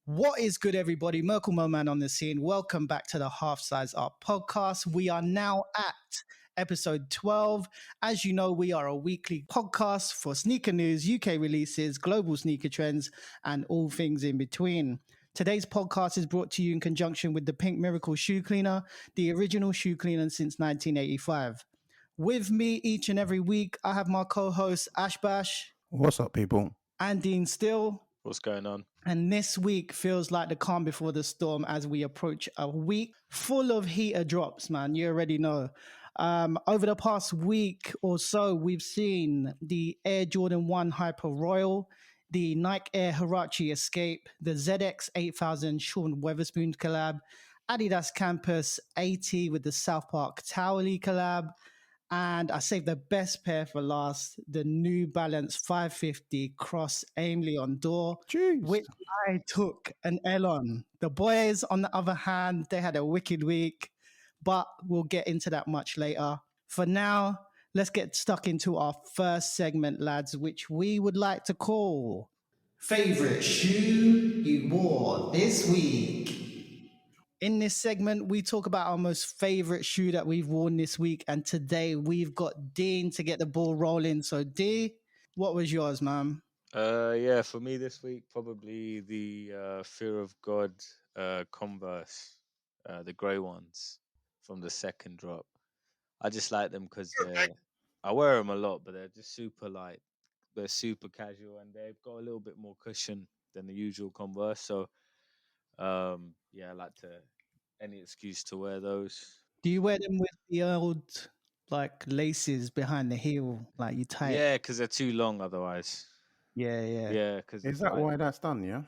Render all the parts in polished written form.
What is good, everybody? Merkel Moman on the scene. Welcome back to the Half Size Up podcast. We are now at episode 12. As you know, we are a weekly podcast for sneaker news, UK releases, global sneaker trends, and all things in between. Today's podcast is brought to you in conjunction with the Pink Miracle Shoe Cleaner, the original shoe cleaner since 1985. With me each and every week, I have my co-hosts Ash Bash. What's up, people? And DeanSt1ll. What's going on? And this week feels like the calm before the storm as we approach a week full of heater drops, man. You already know. Over the past week or so, we've seen the Air Jordan 1 Hyper Royal, the Nike Air Huarache Escape, the ZX 8000 Sean Weatherspoon collab, Adidas Campus 80 with the South Park Towelie collab, and I saved the best pair for last, the New Balance 550 Cross Aime Leon Dore, which I took an L on. The boys, on the other hand, they had a wicked week, but we'll get into that much later. For now, let's get stuck into our first segment, lads, which we would like to call Favorite Shoe You Wore This Week. In this segment, we talk about our most favorite shoe that we've worn this week. And today we've got Dean to get the ball rolling. So, D, what was yours, man? Yeah, for me this week, probably the Fear of God Converse, the grey ones from the second drop. I just like them because I wear them a lot, but they're just super light. They're super casual and they've got a little bit more cushion than the usual Converse. So, yeah, I like any excuse to wear those. Do you wear them with the old like laces behind the heel, like you tie? Yeah, because they're too long otherwise. Yeah. Yeah, because Is that why that's done? Yeah.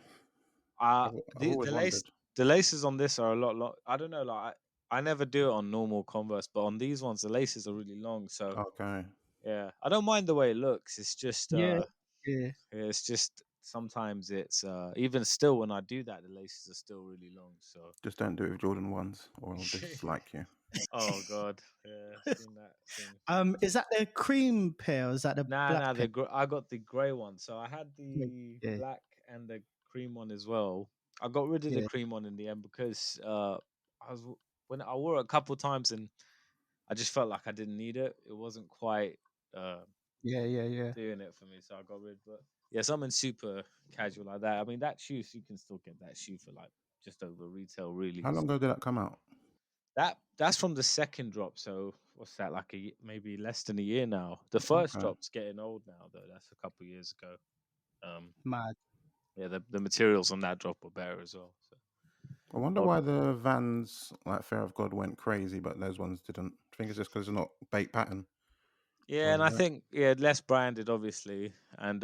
The laces on this are a lot. I don't know, like I never do it on normal Converse, but on these ones the laces are really long. So Okay. yeah, I don't mind the way it looks. It's just Yeah. it's just sometimes it's even still when I do that, the laces are still really long. So just don't do it with Jordan 1s, or I'll dislike you. Oh God, yeah, seen that. Is that the cream pair or is that the black pair? I got the grey one. So I had the black and the cream one as well. I got rid of the cream one in the end because when I wore it a couple times and I just felt like I didn't need it. It wasn't quite doing it for me, so I got rid. But yeah, something super casual like that. I mean, that shoe, you can still get that shoe for like just over retail, really. How long ago did that come out? That's from the second drop. So what's that, like maybe less than a year now? The first drop's getting old now, though. That's a couple of years ago. Mad. Yeah, the materials on that drop were better as well. So. I wonder why the Vans like Fear of God went crazy, but those ones didn't. I think it's just because they're not bait pattern. Yeah, and I think less branded, obviously, and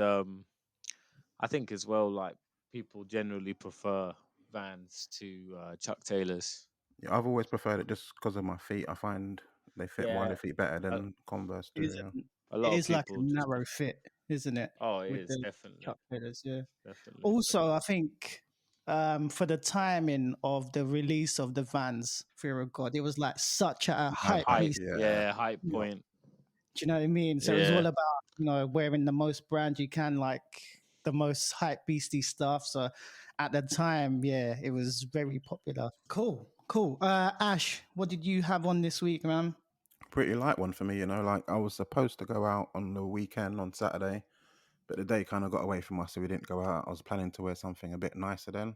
I think as well, like people generally prefer Vans to Chuck Taylors. Yeah, I've always preferred it just because of my feet. I find they fit wider feet better than Converse do. It is like a narrow fit, isn't it? Oh, it is definitely. Chuck Taylors, yeah. Definitely. Also, I think for the timing of the release of the Vans, Fear of God, it was like such a hype piece. Yeah, hype point. Do you know what I mean? So it was all about, wearing the most brand you can, like the most hype beastie stuff. So at the time, it was very popular. Cool. Ash, what did you have on this week, man? Pretty light one for me, like I was supposed to go out on the weekend on Saturday, but the day kind of got away from us, so we didn't go out. I was planning to wear something a bit nicer then,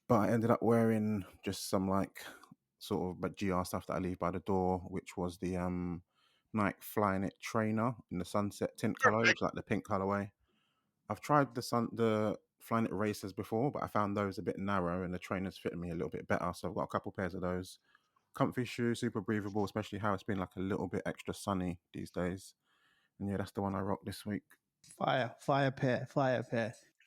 but I ended up wearing just some like sort of GR stuff that I leave by the door, which was the Nike Flyknit trainer in the sunset tint color, which is like the pink colorway. I've tried the Flyknit racers before, but I found those a bit narrow and the trainers fit me a little bit better. So I've got a couple pairs of those. Comfy shoe, super breathable, especially how it's been like a little bit extra sunny these days. And yeah, that's the one I rocked this week. Fire pair.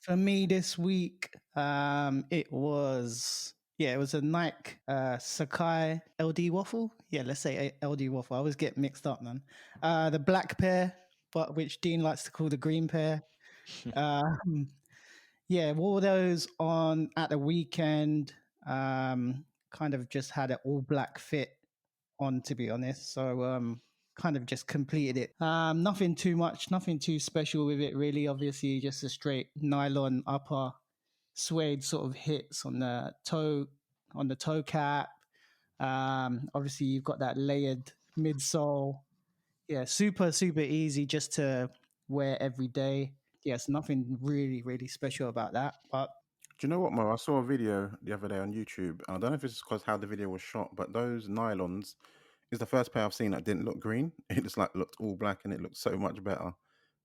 For me this week, it was a Nike Snkrs LD waffle. Yeah, let's say LD waffle. I always get mixed up, man. The black pair, but which Dean likes to call the green pair. Wore those on at the weekend. Kind of just had an all black fit on, to be honest. So kind of just completed it. Nothing too much, nothing too special with it, really. Obviously, just a straight nylon upper suede sort of hits on the toe cap. Obviously, you've got that layered midsole. Yeah, super easy just to wear every day. Yes, nothing really special about that. But Do you know what, Mo? I saw a video the other day on YouTube. And I don't know if it's because how the video was shot, but those nylons is the first pair I've seen that didn't look green. It just like looked all black, and it looked so much better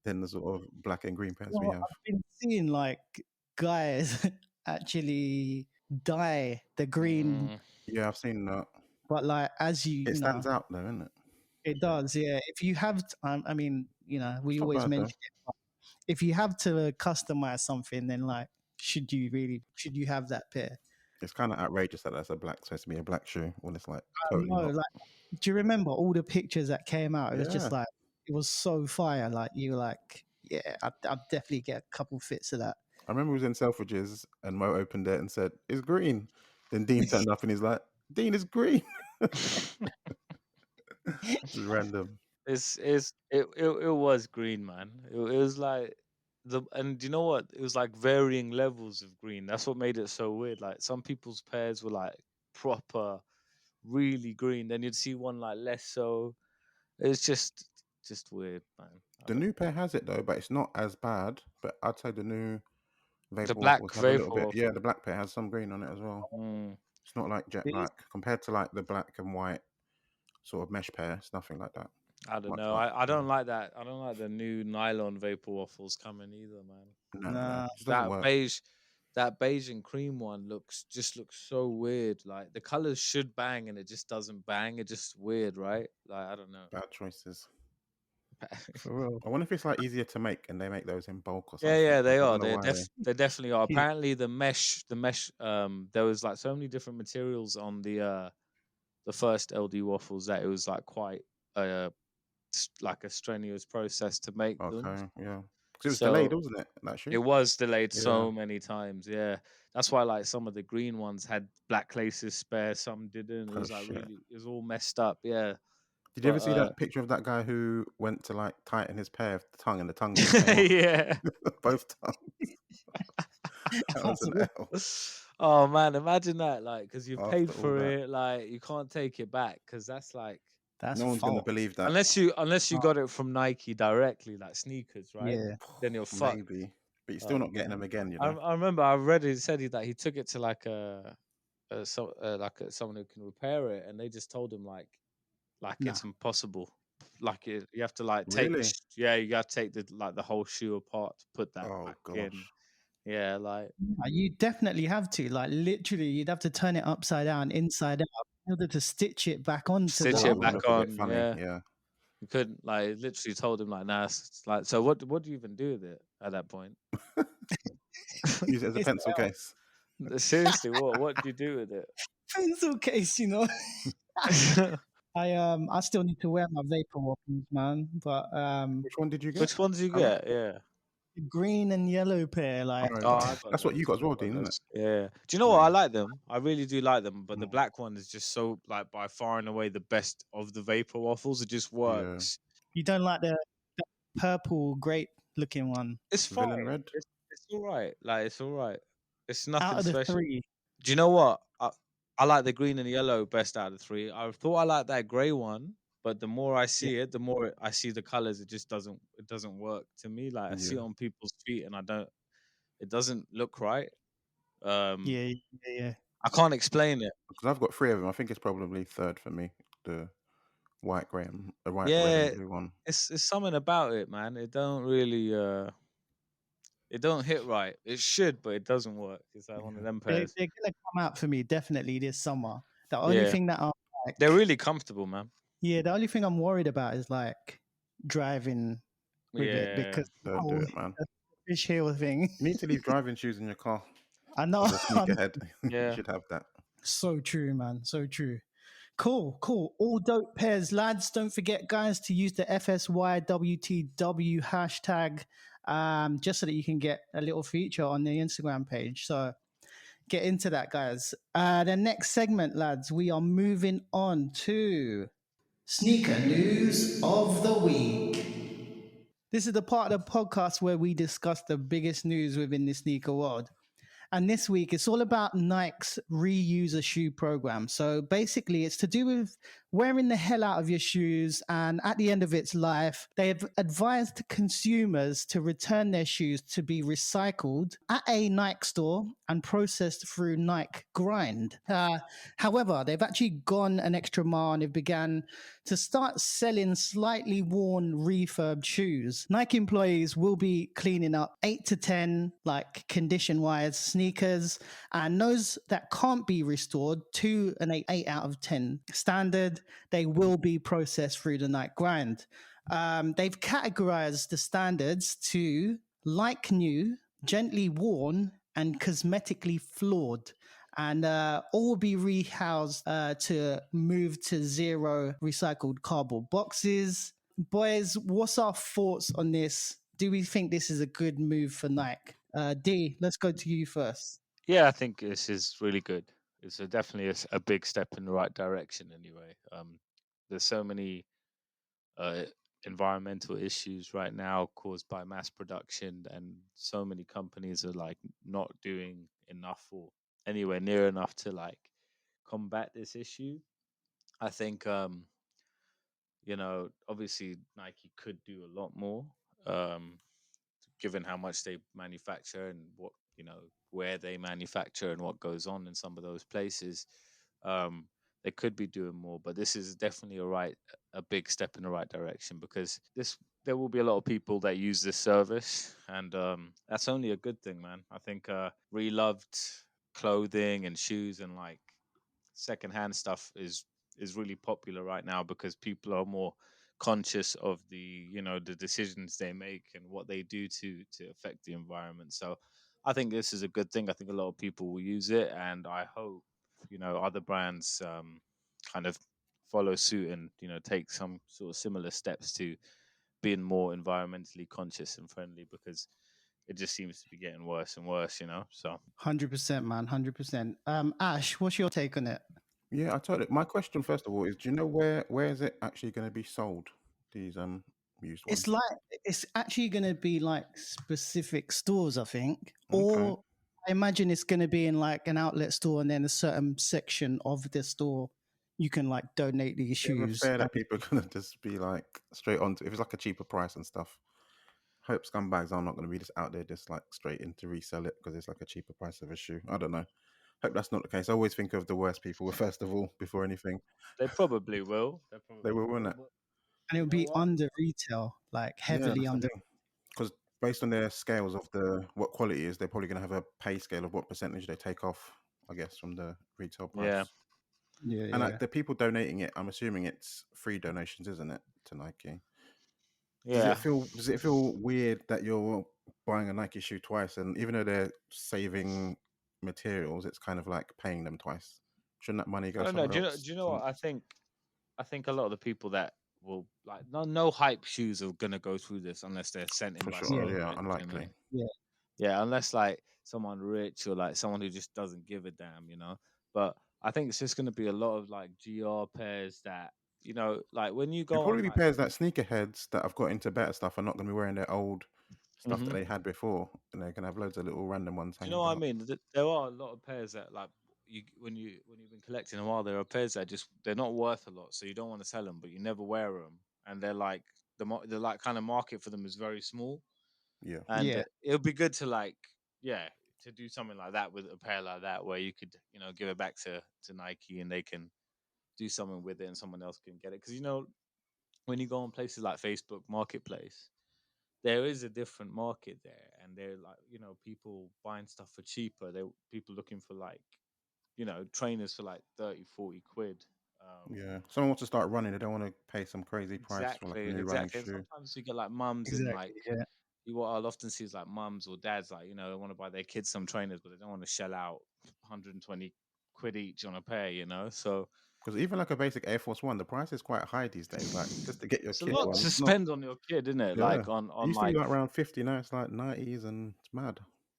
than the sort of black and green pairs we have. I've been seeing like guys actually dye the green, Yeah, I've seen that. but like as It you stands know, out though, isn't it? it does. Yeah, if you have, I mean, we It's not always bad though. mention it. But if you have to customize something, then like, should you have that pair? It's kind of outrageous that that's supposed to be a black shoe when it's like totally No, not. like, do you remember all the pictures that came out? It was just Yeah. like, it was so fire. Like you were like, yeah, I'd definitely get a couple fits of that. I remember we was in Selfridges and Mo opened it and said, "It's green." Then Dean turned up and he's like, "Dean, it's green." It's random. It was green, man. It was like and you know what? It was like varying levels of green. That's what made it so weird. Like some people's pairs were like proper, really green. Then you'd see one like less so. It's just weird, man. The new pair has it though, but it's not as bad. But I'd say the new The Vapor black Waffles have a little vapor bit. waffle. Yeah, the black pair has some green on it as well. It's not like jet It is. black compared to like the black and white sort of mesh pair. It's nothing like that. I don't Much know. like, I don't like that. I don't like the new nylon vapor waffles coming either, man. no, Nah. it just doesn't work. That beige and cream one looks so weird. Like the colors should bang and it just doesn't bang. It's just weird, right? Like I don't know. Bad choices. For real. I wonder if it's like easier to make and they make those in bulk or something. Yeah, they I are. don't know why They definitely are. Yeah. Apparently the mesh there was like so many different materials on the first LD waffles that it was like quite like a strenuous process to make them. Okay, yeah. Because it was delayed, wasn't it? That shoe. It was delayed so Yeah. many times. Yeah, that's why like some of the green ones had black laces spare, some didn't. It Oh, was like shit. really, it was all messed up. Yeah. Did you ever see that picture of that guy who went to like tighten his pair of the tongue and the tongue just came off? Yeah. Both tongues. That was an L. Oh man, imagine that! Like, because you've paid After all for that. it, like you can't take it back because that's like That's No one's gonna false. believe that. unless you got it from Nike directly, like sneakers, right? Yeah. Then you're fucked. Maybe, but you're still not getting them again. You know. I remember I read it said that he took it to like someone who can repair it, and they just told him like Nah. it's impossible. Like you have to like take Really? you have to take the whole shoe apart to put that Oh back gosh. in. Yeah, like You definitely have to. Like literally, you'd have to turn it upside down, inside out, in order to stitch it back onto Stitch the it That other would back look a bit on, funny. yeah. Yeah. you couldn't like literally told him like nah. It's like so what do you even do with it at that point? Use it as a It's pencil case. Seriously, what do you do with it? pencil case, I still need to wear my vapor waffles, man. But Which one did you get? Which ones you Colour? get? Yeah. the green and yellow pair, like Oh, Oh, okay. I got That's what those. you got as well, I got Dean, isn't those. it? Yeah. Do you know what? Yeah. I like them. I really do like them. But the Mm. black one is just so like by far and away the best of the vapor waffles. It just works. you don't like the purple grape looking one. It's Villain fine. red. It's all right. Like it's all right. It's nothing Out of the special. three, Do you know what? I like the green and the yellow best out of the three. I thought I liked that grey one, but the more I see it, the more I see the colors. It just doesn't work to me. Like I see it Yeah. on people's feet, and it doesn't look right. yeah. I can't explain it. Because I've got 3 of them. I think it's probably third for me. The white grey and the white red Yeah, and blue one. it's something about it, man. It don't really it don't hit right. It should, but it doesn't work. It's like one of them They're pairs. gonna come out for me definitely this summer. The only Yeah. thing that I'm like, They're really comfortable, man. yeah, the only thing I'm worried about is like driving with it Yeah. because Don't do it, man. the fish heel thing. You need to leave driving shoes in your car. I know. As a sneakerhead. Yeah. You should have that. So true, man. So true. Cool. All dope pairs, lads. Don't forget, guys, to use the FSYWTW hashtag just so that you can get a little feature on the Instagram page. So get into that, guys. The next segment, lads, we are moving on to Sneaker News of the Week. This is the part of the podcast where we discuss the biggest news within the sneaker world. And this week, it's all about Nike's reuse a shoe program. So basically, it's to do with wearing the hell out of your shoes. And at the end of its life, they have advised consumers to return their shoes to be recycled at a Nike store and processed through Nike Grind. However, they've actually gone an extra mile and they've began to start selling slightly worn refurbed shoes. Nike employees will be cleaning up 8 to 10, like condition wise, sneakers, and those that can't be restored to an 8 out of 10 standard, they will be processed through the Nike Grind. They've categorized the standards to like new, gently worn, and cosmetically flawed. And all will be rehoused to move to zero recycled cardboard boxes. Boys, what's our thoughts on this? Do we think this is a good move for Nike? D, let's go to you first. Yeah, I think this is really good. It's definitely a big step in the right direction. Anyway, there's so many uh, environmental issues right now caused by mass production, and so many companies are like not doing enough or anywhere near enough to like combat this issue. I think obviously Nike could do a lot more, um, given how much they manufacture and what where they manufacture and what goes on in some of those places. Um, they could be doing more, but this is definitely a big step in the right direction, because there will be a lot of people that use this service, and that's only a good thing, man. I think reloved clothing and shoes and like secondhand stuff is really popular right now, because people are more conscious of the decisions they make and what they do to affect the environment. So I think this is a good thing. I think a lot of people will use it, and I hope other brands kind of follow suit and take some sort of similar steps to being more environmentally conscious and friendly, because it just seems to be getting worse and worse. So 100%, man, 100%. Ash, what's your take on it? Yeah, I totally. My question, first of all, is: do you know where is it actually going to be sold? These used It's ones. like it's actually going to be like specific stores, I think, Okay. or I imagine it's going to be in like an outlet store, and then a certain section of the store you can like donate these Do you ever shoes. fear that people are gonna just be like straight on to, if it's like a cheaper price and stuff? Hope scumbags are not going to be just out there just like straight in to resell it because it's like a cheaper price of a shoe. I don't know. Hope that's not the case. I always think of the worst people first of all before anything. they probably will. They They probably will win will. it. But And it you will know be what? under retail, like Yeah, heavily that's the under. thing. Because based on their scales of what quality is, they're probably going to have a pay scale of what percentage they take off, I guess, from the retail Yeah. price. Yeah, And yeah. the people donating it, I'm assuming it's free donations, isn't it, to Nike? Yeah. Does it feel weird that you're buying a Nike shoe twice, and even though they're saving materials, it's kind of like paying them twice? Shouldn't that money I go don't know. somewhere Do you know? else? Do you know what? I think a lot of the people that will like no hype shoes are gonna go through this unless they're sent in For by Yeah, sure, someone yeah, rich. You know? unlikely. yeah. Yeah, unless like someone rich or like someone who just doesn't give a damn. But I think it's just gonna be a lot of like GR pairs that like when you It'll go probably on be like. pairs that sneakerheads that have got into better stuff are not going to be wearing their old stuff that Hmm. they had before, and they're going to have loads of little random ones Do you know hanging what I about. mean? There are a lot of pairs that like when you've been collecting a while, there are pairs that just they're not worth a lot, so you don't want to sell them, but you never wear them, and they're like the like kind of market for them is very small, Yeah, and Yeah, it would be good to like to do something like that with a pair like that, where you could give it back to Nike and they can do something with it, and someone else can get it, because when you go on places like Facebook Marketplace, there is a different market there, and they're like people buying stuff for cheaper. They people looking for like trainers for like 30-40 quid. yeah. Someone wants to start running, they don't want to pay some crazy price for like a new running Exactly, and shoe. sometimes you get like mums and like exactly. Yeah. what I'll often see is like mums or dads, like they want to buy their kids some trainers, but they don't want to shell out 120 quid each on a pair. So Because even like a basic Air Force One, the price is quite high these days. Like just to get your it's a kid lot one, to it's not. spend on your kid, isn't it? Yeah, Like it on used to be like. like around 50. Now it's like 90s, and it's mad.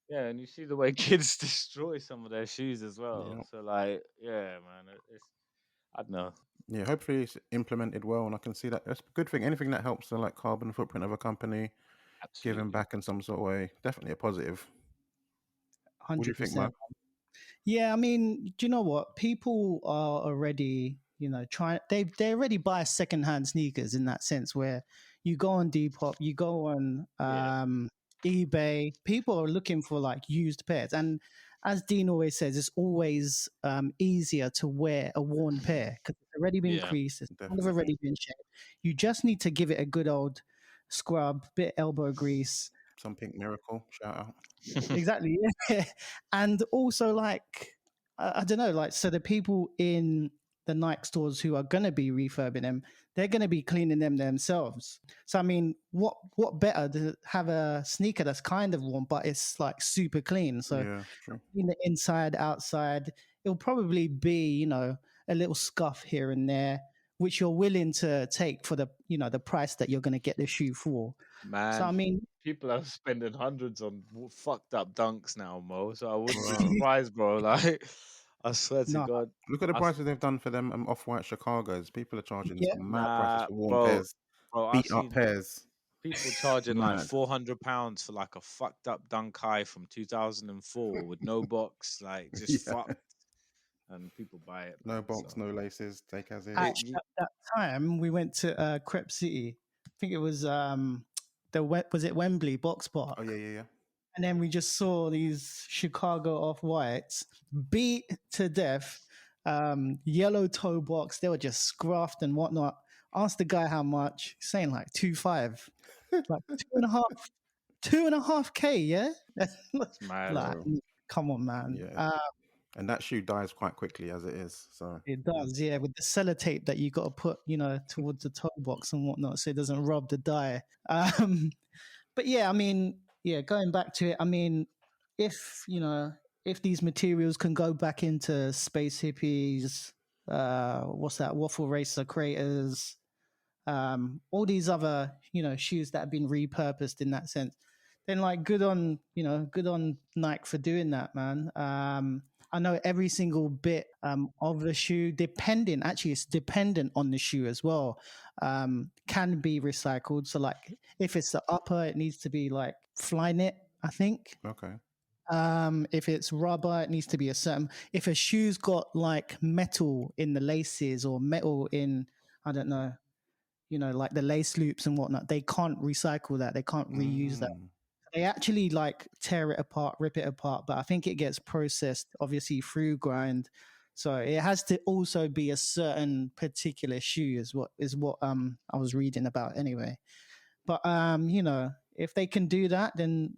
Yeah, and you see the way kids destroy some of their shoes as well. Yeah, So like, yeah, man, it's I don't know. yeah. Hopefully it's implemented well, and I can see that that's a good thing. Anything that helps the like carbon footprint of a company, giving Absolutely. back in some sort of way, definitely a positive. What do you think, 100%. Mo? Yeah, I mean, do you know what? People are already, trying. They already buy secondhand sneakers in that sense, where you go on Depop, you go on Yeah. eBay. People are looking for like used pairs, and as Dean always says, it's always easier to wear a worn pair because it's already been Yeah. creased, it's kind of Definitely. already been shaped. You just need to give it a good old scrub, bit elbow grease. Some Pink Miracle, shout out. Exactly. Yeah. And also, like, I don't know, like, so the people in the Nike stores who are going to be refurbing them, they're going to be cleaning them themselves. So, I mean, what better to have a sneaker that's kind of worn, but it's like super clean. So, Yeah, true. in the inside, outside, it'll probably be, a little scuff here and there, which you're willing to take for the price that you're going to get the shoe for. So, I Man, mean, people are spending hundreds on fucked up dunks now, Mo. So I wouldn't be Bro, surprised, bro. Like, I swear to no, God. look at the I s- prices they've done for them off-white Chicago's. People are charging yeah. some mad prices Nah, for worn bro. pairs, Bro, I beat up seen pairs. people charging like Mad. £400 for like a fucked up dunk high from 2004 with no box, like just Yeah. fucked, and people buy it, No man. box, So no laces, take as is. it, Actually, at that time, we went to Crep City. I think it was was it Wembley Box Oh, Park, yeah, yeah, yeah. and then we just saw these Chicago off whites beat to death, yellow toe box. They were just scruffed and whatnot. Asked the guy how much, saying like 2.5, like 2.5K. Yeah, it's mad, like Bro, come on, man. yeah. And that shoe dies quite quickly as it is. So, It does, yeah, with the sellotape that you got to put, towards the toe box and whatnot, so it doesn't rub the dye. But yeah, I mean, yeah, going back to it, I mean, if if these materials can go back into Space Hippies, what's that, Waffle Racer creators, all these other shoes that have been repurposed in that sense, then like good on Nike for doing that, man. I know every single bit of the shoe, depending, actually it's dependent on the shoe as well, can be recycled. So like if it's the upper, it needs to be like fly knit, I think. okay. If it's rubber, it needs to be a certain. If a shoe's got like metal in the laces or metal in, I don't know, like the lace loops and whatnot, they can't recycle that. They can't reuse that. Mm, They actually like tear it apart, rip it apart, but I think it gets processed obviously through grind. So it has to also be a certain particular shoe is what I was reading about anyway. But if they can do that, then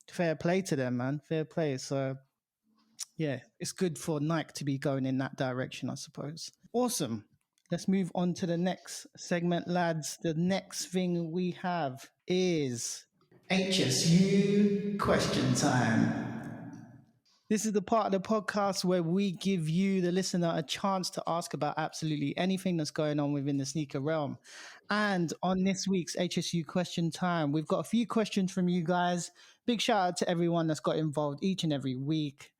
fair play to them, man. Fair play. So yeah, it's good for Nike to be going in that direction, I suppose. Awesome. Let's move on to the next segment, lads. The next thing we have is HSU question time. This is the part of the podcast where we give you, the listener, a chance to ask about absolutely anything that's going on within the sneaker realm. And on this week's HSU question time, we've got a few questions from you guys. Big shout out to everyone that's got involved each and every week.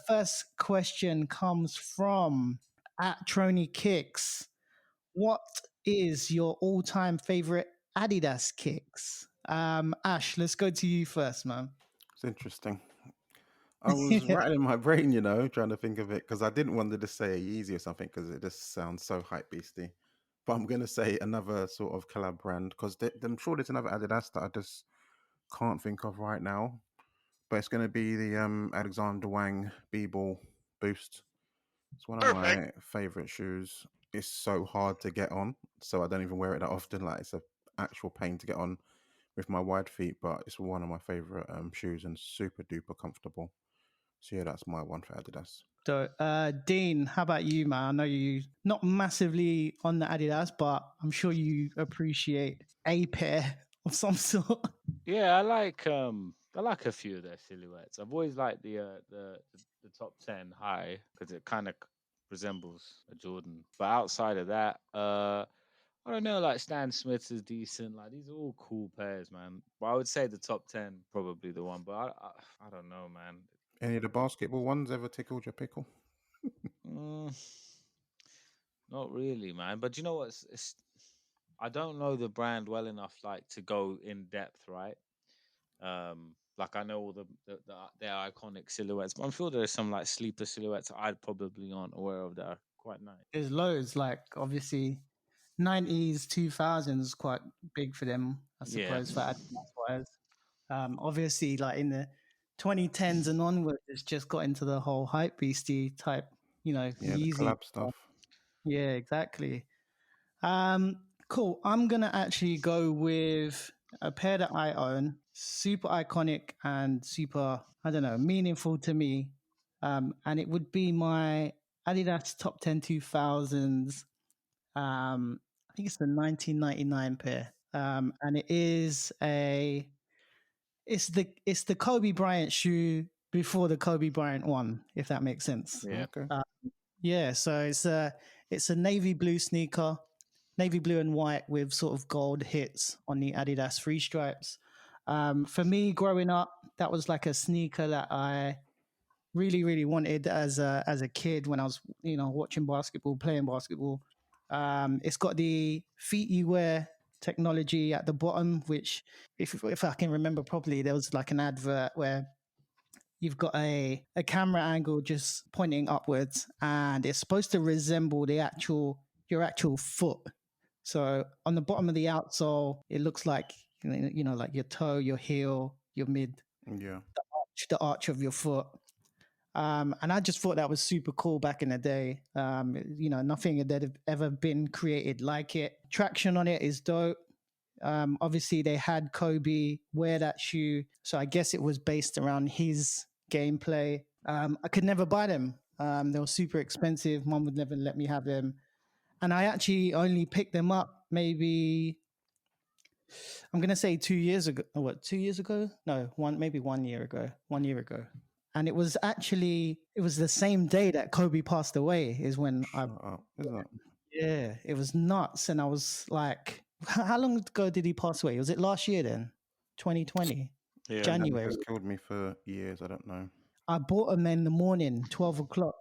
First question comes from at Trony Kicks. What is your all-time favorite Adidas kicks? Ash, let's go to you first, man. it's interesting. I was rattling my brain, trying to think of it because I didn't want to say Yeezy or something because it just sounds so hype beasty. But I'm going to say another sort of collab brand because I'm sure there's another Adidas that I just can't think of right now. But it's going to be the Alexander Wang B-Ball Boost. It's one of my favorite shoes. It's so hard to get on, so I don't even wear it that often. Like it's a actual pain to get on with my wide feet, but it's one of my favorite shoes and super duper comfortable. So yeah, that's my one for Adidas. So, Dean, how about you, man? I know you not massively on the Adidas, but I'm sure you appreciate a pair of some sort. yeah, I like a few of their silhouettes. I've always liked the top 10 high because it kind of resembles a Jordan. But outside of that, I don't know, like Stan Smith's is decent. Like these are all cool pairs, man. But I would say the top 10 probably the one. But I don't know, man. Any of the basketball ones ever tickled your pickle? Mm, not really, man. But you know what? I don't know the brand well enough, like to go in depth, right? Like I know all their iconic silhouettes, but I'm sure there's some like sleeper silhouettes I probably aren't aware of that are quite nice. There's loads, like obviously 90s, 2000s quite big for them, I Yeah, suppose, for Adidas wise. Obviously, like in the 2010s and onwards, it's just got into the whole hype beastie type, Yeah, the Yeezy. collab stuff. Yeah, exactly. Cool. I'm gonna actually go with a pair that I own, super iconic and super, I don't know, meaningful to me. And it would be my Adidas Top 10 2000s. I think it's the 1999 pair. And it's the Kobe Bryant shoe before the Kobe Bryant one, if that makes sense. yeah. Okay. Yeah, so it's a navy blue sneaker, navy blue and white with sort of gold hits on the Adidas three stripes. For me, growing up, that was like a sneaker that I really, really wanted as a kid when I was watching basketball, playing basketball. It's got the feet you wear technology at the bottom, which if I can remember properly, there was like an advert where you've got a camera angle just pointing upwards and it's supposed to resemble your actual foot. So on the bottom of the outsole, it looks like like your toe, your heel, your mid, Yeah. the arch of your foot. And I just thought that was super cool back in the day. Nothing had ever been created like it. Traction on it is dope. Obviously, they had Kobe wear that shoe, so I guess it was based around his gameplay. I could never buy them. They were super expensive. Mom would never let me have them, and I actually only picked them up maybe I'm gonna say 2 years ago. Oh, what? 2 years ago? No, maybe 1 year ago. 1 year ago, and it was the same day that Kobe passed away. Is when Shut up. Is that? yeah, it was nuts, and I was like, how long ago did he pass away? Was it last year then? 2020, Yeah, Music January. has killed me for years. I don't know. I bought them in the morning, 12 o'clock,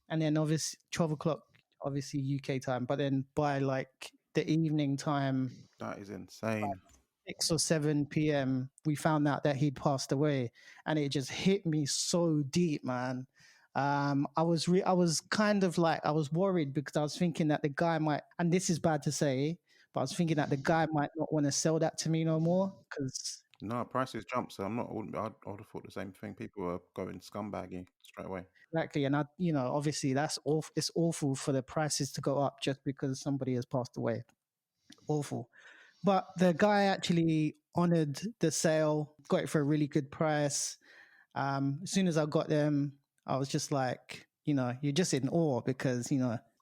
and then obviously 12 o'clock, obviously UK time, but then by like the evening time, That is insane. 6 or 7 p.m., we found out that he'd passed away, and it just hit me so deep, man. I was kind of like I was worried because I was thinking that the guy might, and this is bad to say, but I was thinking that the guy might not want to sell that to me no more because No, prices jumped, so I would have thought the same thing. People are going scumbaggy straight away. exactly, and obviously that's awful. It's awful for the prices to go up just because somebody has passed away. Awful. But the guy actually honored the sale, got it for a really good price. As soon as I got them, I was just like, you're just in awe because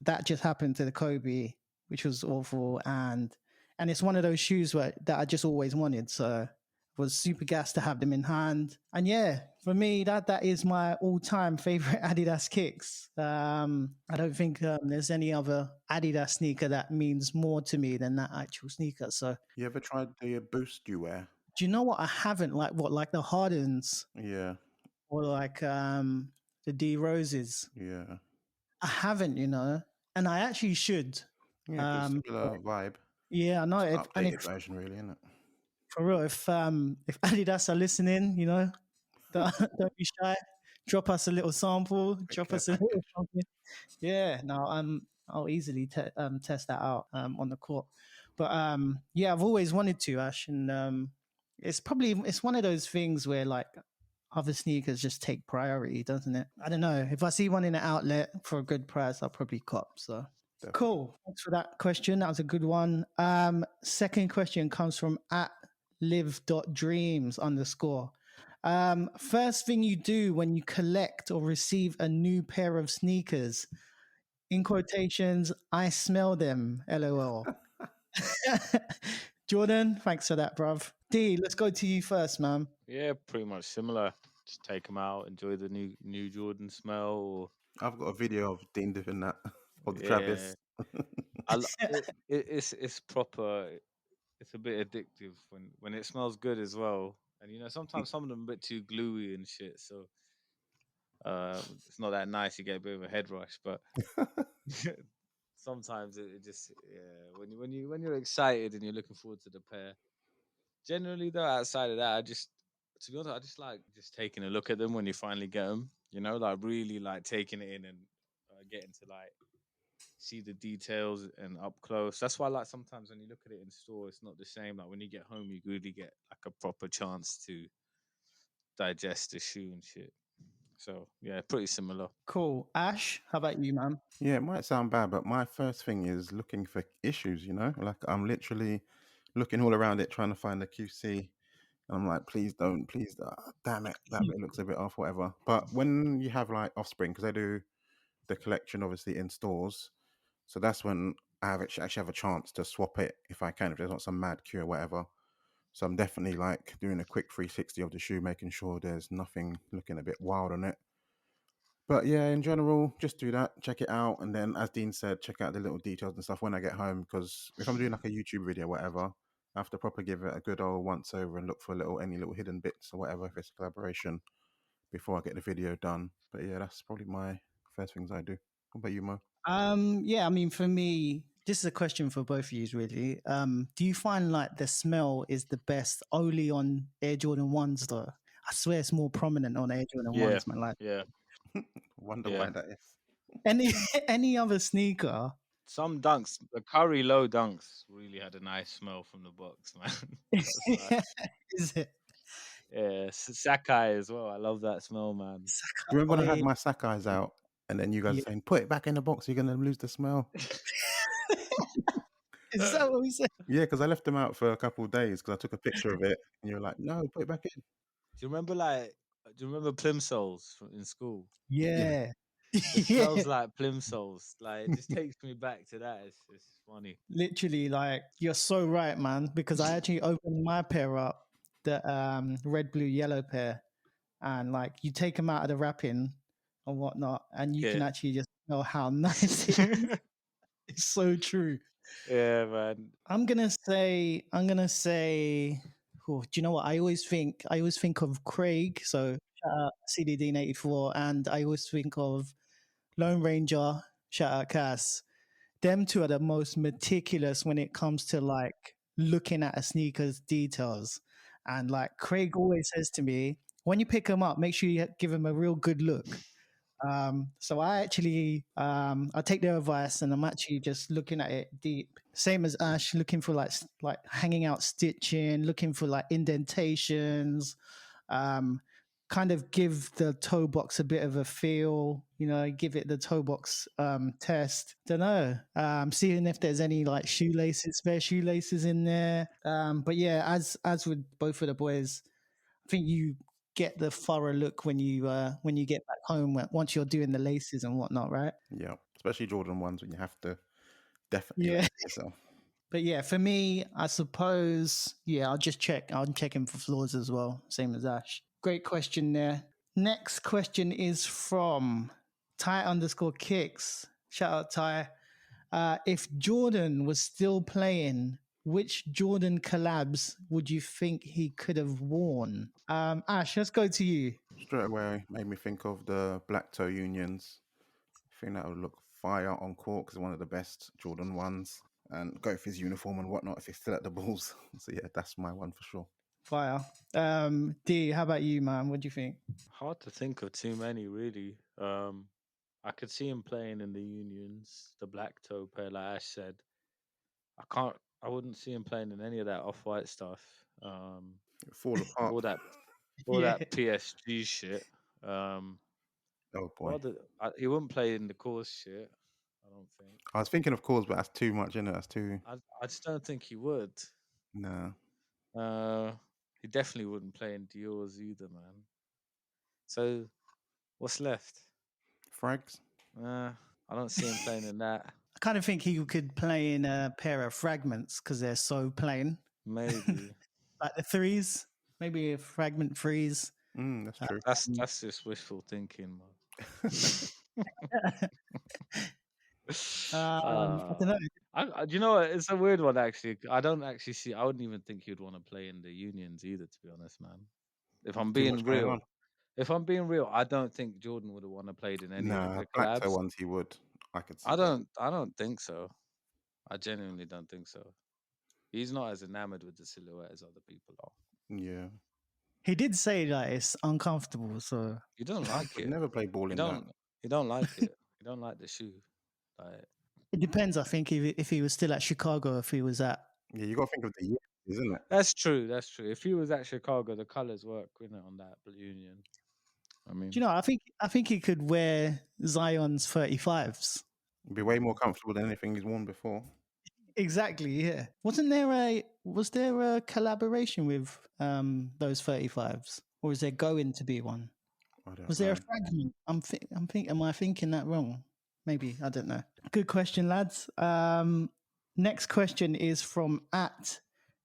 that just happened to the Kobe, which was awful, and it's one of those shoes that I just always wanted. So I was super gassed to have them in hand. And yeah, for me, that is my all-time favorite Adidas kicks. I don't think there's any other Adidas sneaker that means more to me than that actual sneaker. So You ever tried the boost you wear? do you know what I haven't like the Hardens Yeah, or like the D Roses? yeah, I haven't, and I actually should. yeah. Because similar vibe. Yeah, I know. It's an If updated version, really, isn't it? for real, if Adidas are listening, don't be shy. Drop us a little sample. Quick Drop care us a little package. something. Yeah, no, I'll easily test that out on the court. But yeah, I've always wanted to, Ash, and it's one of those things where like other sneakers just take priority, doesn't it? I don't know. If I see one in an outlet for a good price, I'll probably cop. So Definitely. cool. Thanks for that question. That was a good one. Second question comes from at live.dreams _ first thing you do when you collect or receive a new pair of sneakers, in quotations, I smell them, LOL. Jordan, thanks for that, bruv. D, let's go to you first, man. yeah, pretty much similar. Just take them out, enjoy the new Jordan smell. Or, I've got a video of Dean doing that of the yeah, Travis. it's proper. It's a bit addictive when it smells good as well. And sometimes some of them are a bit too gluey and shit, so it's not that nice. You get a bit of a head rush, but sometimes it just when you're excited and you're looking forward to the pair. Generally, though, outside of that, I just to be honest, I just like just taking a look at them when you finally get them. You know, like really like taking it in and getting to like see the details and up close. That's why like sometimes when you look at it in store, it's not the same. Like when you get home, you really get like a proper chance to digest the shoe and shit. So yeah, pretty similar. Cool. Ash, how about you, man? Yeah, it might sound bad, but my first thing is looking for issues, you know? Like I'm literally looking all around it, trying to find the QC. And I'm like, please don't, please, damn it, that bit looks a bit off, whatever. But when you have like Offspring, because they do the collection obviously in stores, so that's when I actually have a chance to swap it if I can, if there's not some mad queue or whatever. So I'm definitely like doing a quick 360 of the shoe, making sure there's nothing looking a bit wild on it. But yeah, in general, just do that, check it out, and then as Dean said, check out the little details and stuff when I get home. Because if I'm doing like a YouTube video, or whatever, I have to properly give it a good old once over and look for any little hidden bits or whatever if it's a collaboration before I get the video done. But yeah, that's probably my first things I do. What about you, Mo? Yeah, I mean, for me, this is a question for both of you, really. Do you find like the smell is the best only on Air Jordan 1s, though? I swear it's more prominent on Air Jordan Yeah, 1s, man. Like yeah, Wonder yeah. why that is. any any other sneaker. Some dunks, the Curry Low dunks, really had a nice smell from the box, man. That's like, Is it? yeah, Sakai as well. I love that smell, man. Do you remember when I had Sakai. my Sakai's out and then you guys Yeah. were saying, put it back in the box, you're going to lose the smell? Is that what we said? Yeah, because I left them out for a couple of days because I took a picture of it and you're like, no, put it back in. Do you remember do you remember plimsolls in school? Yeah. Yeah. It Yeah. smells like plimsolls. Like it just takes me back to that. It's funny. Literally, like you're so right, man. Because I actually opened my pair up, the red, blue, yellow pair, and like you take them out of the wrapping and whatnot, and you can Yeah. actually just know how nice it is. It's so true. Yeah, man. I'm gonna say, oh, do you know what? I always think of Craig. So shout out CDD84, and I always think of Lone Ranger. Shout out Cass. Them two are the most meticulous when it comes to like looking at a sneaker's details. And like Craig always says to me, when you pick them up, make sure you give them a real good look. So I actually I take their advice and I'm actually just looking at it deep. Same as Ash, looking for like hanging out stitching, looking for like indentations, um, kind of give the toe box a bit of a feel, give it the toe box test. Don't know. Seeing if there's any like spare shoelaces in there. But yeah, as with both of the boys, I think you get the thorough look when you get back home once you're doing the laces and whatnot, right? Yeah, especially Jordan ones when you have to definitely Yeah. lace yourself. But yeah, for me, I suppose, yeah, I'll just check. I'm checking for flaws as well, same as Ash. Great question there. Next question is from Ty_kicks. Shout out Ty. If Jordan was still playing, which Jordan collabs would you think he could have worn? Ash, let's go to you. Straight away made me think of the black toe unions. I think that would look fire on court because one of the best Jordan ones. And go for his uniform and whatnot if he's still at the Bulls. So yeah, that's my one for sure. Fire. D, how about you, man? What do you think? Hard to think of too many, really. I could see him playing in the unions, the black toe pair, like Ash said. I wouldn't see him playing in any of that off white stuff. It'd fall apart. All Yeah. that PSG shit. Oh boy. He wouldn't play in the course shit, I don't think. I was thinking of cause, but that's too much, innit? That's too. I just don't think he would. No. He definitely wouldn't play in Dior's either, man. So, what's left? Frags? I don't see him playing in that. I kind of think he could play in a pair of fragments because they're so plain. Maybe. Like the threes, maybe a fragment threes. That's true. That's just wishful thinking, man. I don't know. Do you know what? It's a weird one, actually. I don't actually see. I wouldn't even think he'd want to play in the unions either, to be honest, man. If I'm Too much being going real, on. I don't think Jordan would have want to played in any of Nah, the black toe collabs. ones he would. I could see I that. don't think so. I genuinely don't think so. He's not as enamored with the silhouette as other people are. Yeah. He did say that it's uncomfortable, so He don't like Would it. never play ball He in that. don't like it. He don't like the shoe. Like, it depends. I think if he was still at Chicago, if he was at Yeah, you got to think of the year, isn't it? that's true. That's true. If he was at Chicago, the colors work, on that Blue Union. I mean, do you know? I think he could wear Zion's 35s. It'd be way more comfortable than anything he's worn before. Exactly. Yeah. Was there a collaboration with those 35s, or is there going to be one? I don't Was know. there a fragment? Am I thinking that wrong? Maybe, I don't know. Good question, lads. Next question is from at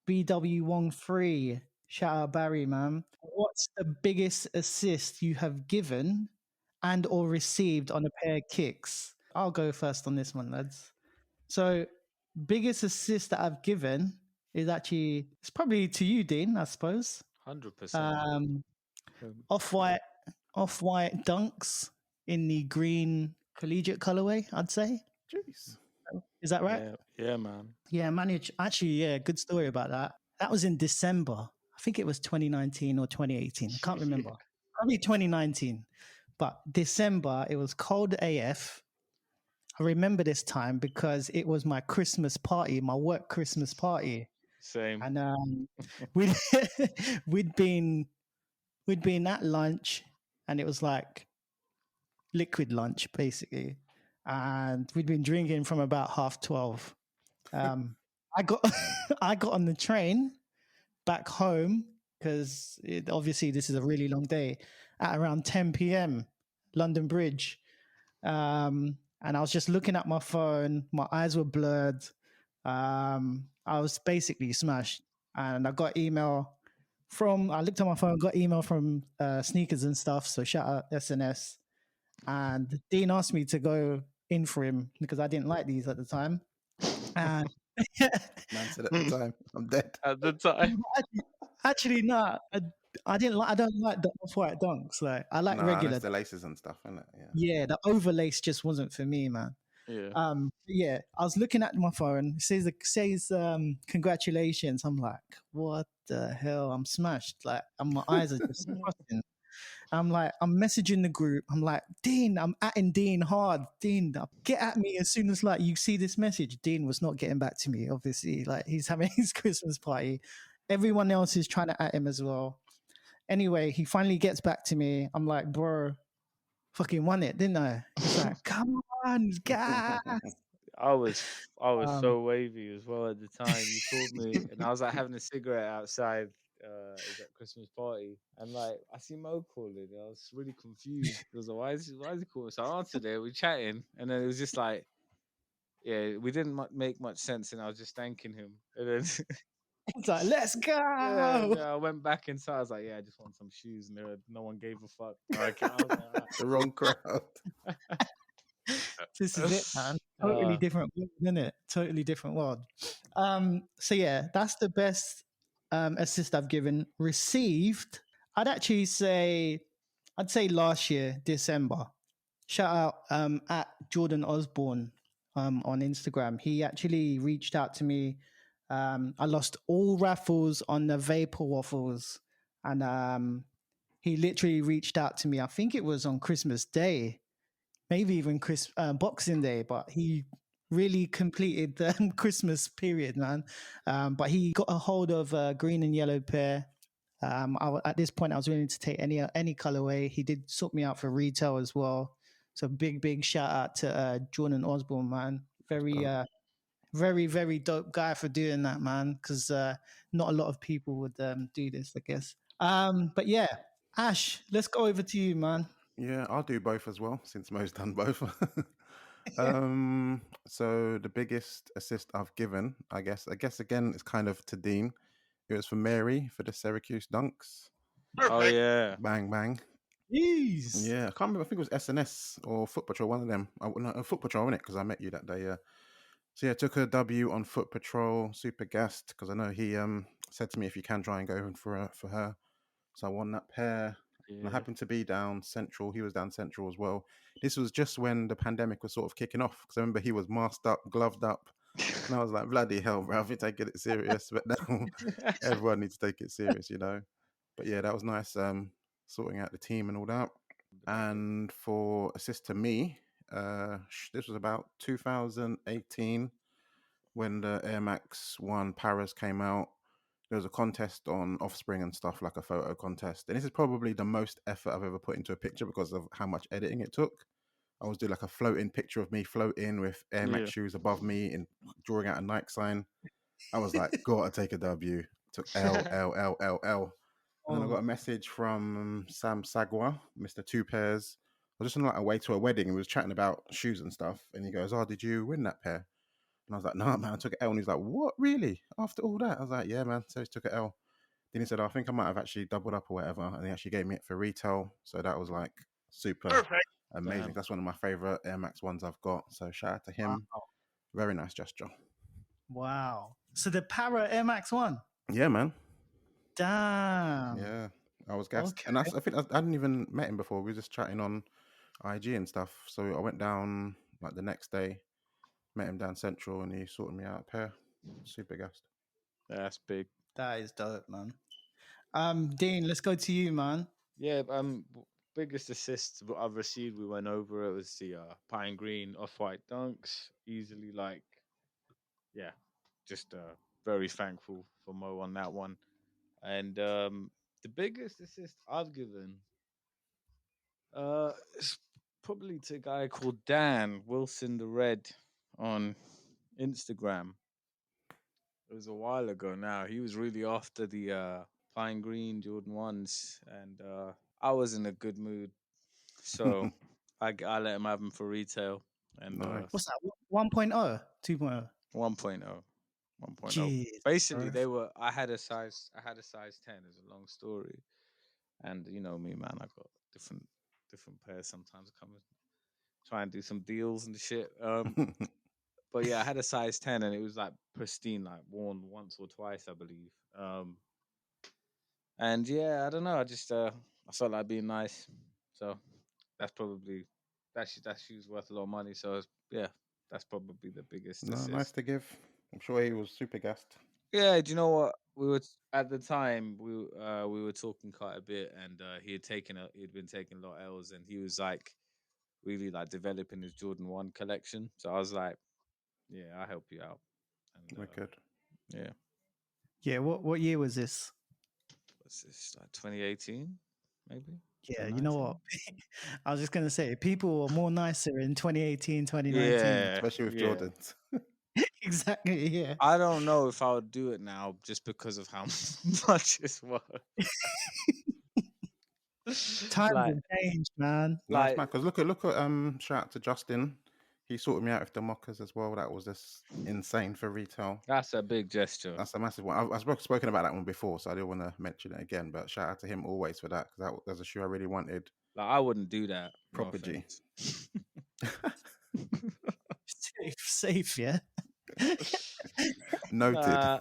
BW13. Shout out Barry, man. What's the biggest assist you have given and or received on a pair of kicks? I'll go first on this one, lads. So, biggest assist that I've given is actually, it's probably to you, Dean, I suppose. 100%. Off-white dunks in the green collegiate colorway, I'd say. Jeez. Is that right? Yeah, man. Yeah, managed. Actually, yeah, good story about that. That was in December. I think it was 2019 or 2018. I can't remember. Probably 2019. But December, it was cold AF. I remember this time because it was my Christmas party, my work Christmas party. Same. And we'd we'd been at lunch, and it was like liquid lunch basically, and we'd been drinking from about 12:30. I got I got on the train back home because obviously this is a really long day at around 10 p.m. London Bridge, and I was just looking at my phone. My eyes were blurred. I was basically smashed, and I got email from. I looked at my phone, got email from Sneakers and stuff. So shout out SNS. And Dean asked me to go in for him because I didn't like these at the time. And Man said at the time, I'm dead. At the time. actually, no, I didn't like. I don't like the off-white dunks. Like I like regular. That's the laces and stuff, isn't it? Yeah. Yeah, the overlace just wasn't for me, man. Yeah. Yeah, I was looking at my phone. It says congratulations. I'm like, what the hell? I'm smashed. Like, and my eyes are just crossing. I'm messaging the group. I'm like, Dean, I'm atting Dean hard. Dean, get at me as soon as like you see this message. Dean was not getting back to me, obviously. Like he's having his Christmas party. Everyone else is trying to at him as well. Anyway, he finally gets back to me. I'm like, bro, fucking won it, didn't I? He's like, come on, gas. I was so wavy as well at the time. You called me, and I was like having a cigarette outside. Is that Christmas party, and like I see Mo calling. I was really confused. I was like, why is he calling? So I answered it. We're chatting, and then it was just like, yeah, we didn't make much sense, and I was just thanking him. And then He's like, let's go. yeah, I went back inside. I was like, yeah, I just want some shoes, and no one gave a fuck. Like, I was like, The wrong crowd. This is it, man. Totally different world, isn't it? Totally different world. So yeah, that's the best assist I've given. Received, I'd say last year, December. Shout out at Jordan Osborne on Instagram. He actually reached out to me. I lost all raffles on the Vapor Waffles, and he literally reached out to me. I think it was on Christmas Day, maybe even Boxing Day, but he really completed the Christmas period, man. But he got a hold of a green and yellow pair. At this point, I was willing to take any colorway. He did sort me out for retail as well. So big shout out to Jordan Osborne, man. Very, very dope guy for doing that, man. Because not a lot of people would do this, I guess. But yeah, Ash, let's go over to you, man. Yeah, I'll do both as well, since Mo's done both. So the biggest assist I've given, I guess again, it's kind of to Dean. It was for Mary for the Syracuse dunks. oh yeah, Bang bang. Jeez. Yeah, I can't remember. I think it was SNS or Foot Patrol, one of them. No, Foot Patrol, innit? Because I met you that day. Yeah. So yeah, took a W on Foot Patrol. Super gassed because I know he said to me if you can try and go in for her. So I won that pair. And I happened to be down Central. He was down Central as well. This was just when the pandemic was sort of kicking off. Because I remember he was masked up, gloved up. And I was like, bloody hell, bro, I think I get it serious. But now everyone needs to take it serious, you know. But yeah, that was nice. Sorting out the team and all that. And for assist to me, this was about 2018 when the Air Max 1 Paris came out. There was a contest on Offspring and stuff, like a photo contest. And this is probably the most effort I've ever put into a picture because of how much editing it took. I was doing like a floating picture of me floating with Air Max shoes above me and drawing out a Nike sign. I was like, gotta take a W. Took L, L, L, L, L. And then I got a message from Sam Sagwa, Mr. Two Pairs. I was just on like a way to a wedding and we was chatting about shoes and stuff. And he goes, "Oh, did you win that pair?" And I was like, "No, man, I took an L." And he's like, "What, really? After all that?" I was like, "Yeah, man." So he took an L. Then he said, "I think I might have actually doubled up or whatever." And he actually gave me it for retail. So that was like super amazing. Damn. That's one of my favorite Air Max ones I've got. So shout out to him. Wow. Very nice gesture. Wow. So the Para Air Max 1. Yeah, man. Damn. Yeah, I was gassed. Okay. And I think I hadn't even met him before. We were just chatting on IG and stuff. So I went down like the next day, met him down Central, and he sorted me out a pair. Super gassed. That's big. That is dope, man. Dean, let's go to you, man. Yeah, biggest assist I've received, we went over it, was the Pine Green Off-White Dunks. Easily, like, yeah, just very thankful for Mo on that one. And the biggest assist I've given, it's probably to a guy called Dan Wilson the Red on Instagram. It was a while ago now. He was really after the Pine Green Jordan 1s, and I was in a good mood. So I let him have them for retail. And Nice. What's that? 1.0? 2.0? 1.0. 1.0. Jeez, Basically, bro. they were. I had a size 10. It's a long story, and you know me, man. I got different pairs. Sometimes I come and try and do some deals and shit. But yeah, I had a size 10, and it was like pristine, like worn once or twice, I believe. And yeah, I don't know. I just I felt like being nice, so that's probably that shoe's worth a lot of money. So yeah, that's probably the biggest No, assist. nice to give. I'm sure he was super gassed. Yeah, do you know what we were at the time? We were talking quite a bit, and he'd been taking a lot of L's, and he was like really like developing his Jordan 1 collection. So I was like, yeah, I'll help you out. And Wicked. yeah, Yeah, what year was this? what's this, like 2018, maybe? Yeah, you know what? 2019? I was just going to say, people were more nicer in 2018, 2019. Yeah, Especially with yeah. Jordans. Exactly, yeah. I don't know if I would do it now just because of how much it's worth. Times Like, have changed, man. Nice like man. Because look at shout out to Justin. He sorted me out with the mockers as well. That was just insane for retail. that's a big gesture. That's a massive one. I've spoken about that one before, so I didn't want to mention it again. But shout out to him always for that, because that was a shoe I really wanted. Like, I wouldn't do that. No Proper G. offense. Safe, yeah. Noted.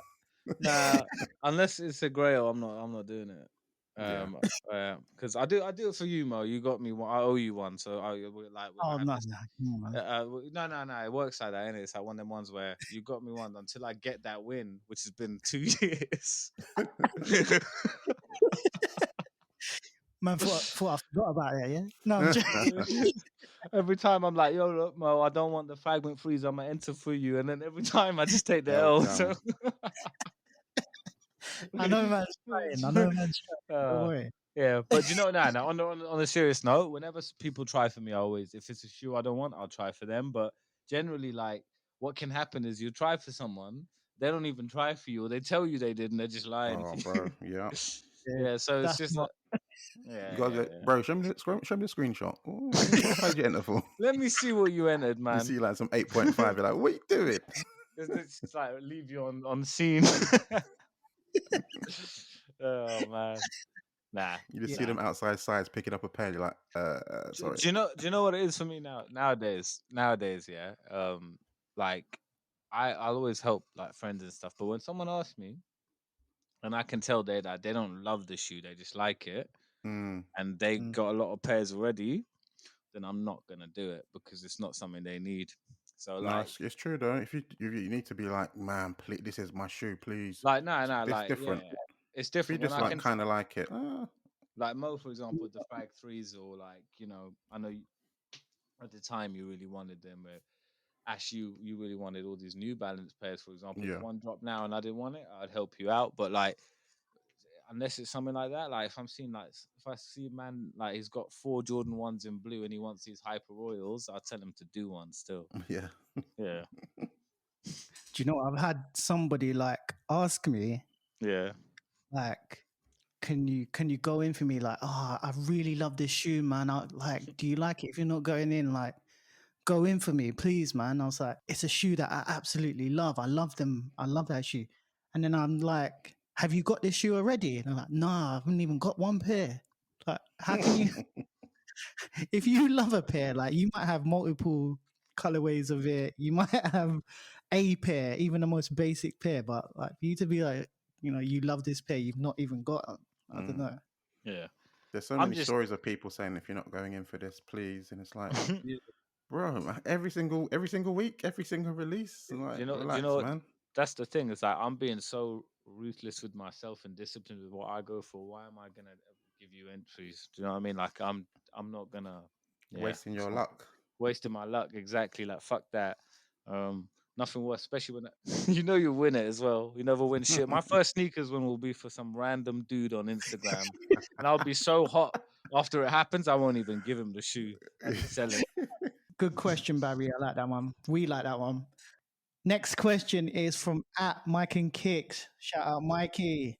Nah, unless it's a grail, I'm not doing it. Because I do it for you, Mo. You got me one. I owe you one, so we're Oh, have no, this. no, come on, man. No. It works like that, innit? It's like one of them ones where you got me one until I get that win, which has been 2 years. Man, thought I forgot about it, yeah? No, I'm joking. Every time I'm like, yo, look, Mo, I don't want the fragment freeze. I'm going to enter for you. And then every time I just take the L L. down. So. I know man's trying. Don't worry. Yeah, but you know, nah, on a serious note, whenever people try for me, I always, if it's a shoe I don't want, I'll try for them. But generally, like, what can happen is you try for someone, they don't even try for you, or they tell you they did, and they're just lying. Oh, bro, yeah. Yeah, so it's That's just not- yeah. You guys, Yeah. bro, show me the screenshot. Ooh, what page you enter for? Let me see what you entered, man. You see like some 8.5. You're like, what you doing? It's just like leave you on scene. Oh man, nah. You just see them outside sides picking up a pen. You're like, sorry. Do you know what it is for me nowadays? Yeah. Like I'll always help like friends and stuff, but when someone asks me, and I can tell they don't love the shoe, they just like it, and they got a lot of pairs already, then I'm not gonna do it because it's not something they need. So No, like, it's true though. If you need to be like, man, please, this is my shoe, please. like no, It's like different. yeah. it's If you different when just I like can kind of like it, like Mo, for example, with the Fag threes, or like I know at the time you really wanted them. Ash, you really wanted all these New Balance pairs, for example. If yeah, one dropped now and I didn't want it, I'd help you out. But like, unless it's something like that, like if I'm seeing like if I see a man like he's got 4 Jordan 1s in blue and he wants these Hyper Royals, I'll tell him to do one still. yeah, Yeah, Do you know I've had somebody like ask me yeah, like, can you go in for me? Like, oh, I really love this shoe, man. Do you like it? If you're not going in, like, go in for me, please, man. I was like, it's a shoe that I absolutely love. I love them. I love that shoe. And then I'm like, have you got this shoe already? And I'm like, nah, I haven't even got one pair. Like, how can you, if you love a pair, like you might have multiple colorways of it. You might have a pair, even the most basic pair, but like for you to be like, you love this pair, you've not even got them. I don't know. yeah. There's so I'm many just stories of people saying if you're not going in for this, please, and it's like, Yeah. bro, every single week, every single release, like, do you relax, know what? man. That's the thing. It's like I'm being so ruthless with myself and disciplined with what I go for. Why am I gonna ever give you entries? Do you know what I mean? Like I'm not gonna Wasting your so luck. wasting my luck. Exactly. Like fuck that. Nothing worse, especially when you win it as well. You never win shit. My first sneakers one will be for some random dude on Instagram, and I'll be so hot after it happens. I won't even give him the shoe. I just sell it. Good question, Barry. I like that one. We like that one. Next question is from at Mike and Kicks. Shout out, Mikey.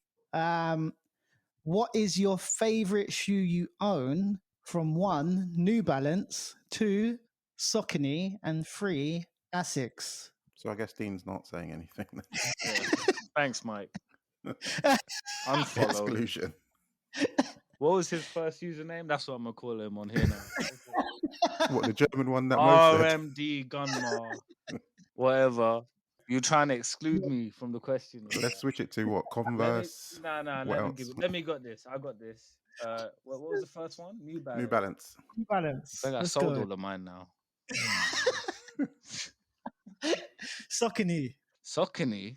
What is your favorite shoe you own? From 1, New Balance, 2, Saucony, and 3, Asics. So I guess Dean's not saying anything. Yeah. Thanks, Mike. Unfollow. Exclusion. What was his first username? That's what I'm gonna call him on here now. What, the German one that Mo said? RMD Gunmar. Whatever. You trying to exclude me from the question? Let's switch it to what? Converse. Let What me else? give it. Let me got this. I got this. What was the first one? New Balance. New Balance. New Balance. I think I Let's sold go. all of mine now. Saucony. Saucony.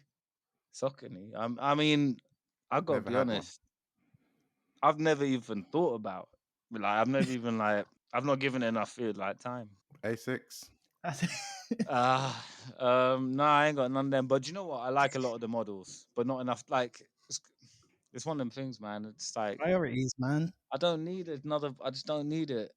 I mean, I gotta Never be had one. honest. I've never even thought about. Like, I've never even like. I've not given it enough time. A6. No, I ain't got none of them. But you know what? I like a lot of the models, but not enough. Like, it's one of them things, man. It's like Priorities, man. I don't need another. I just don't need it.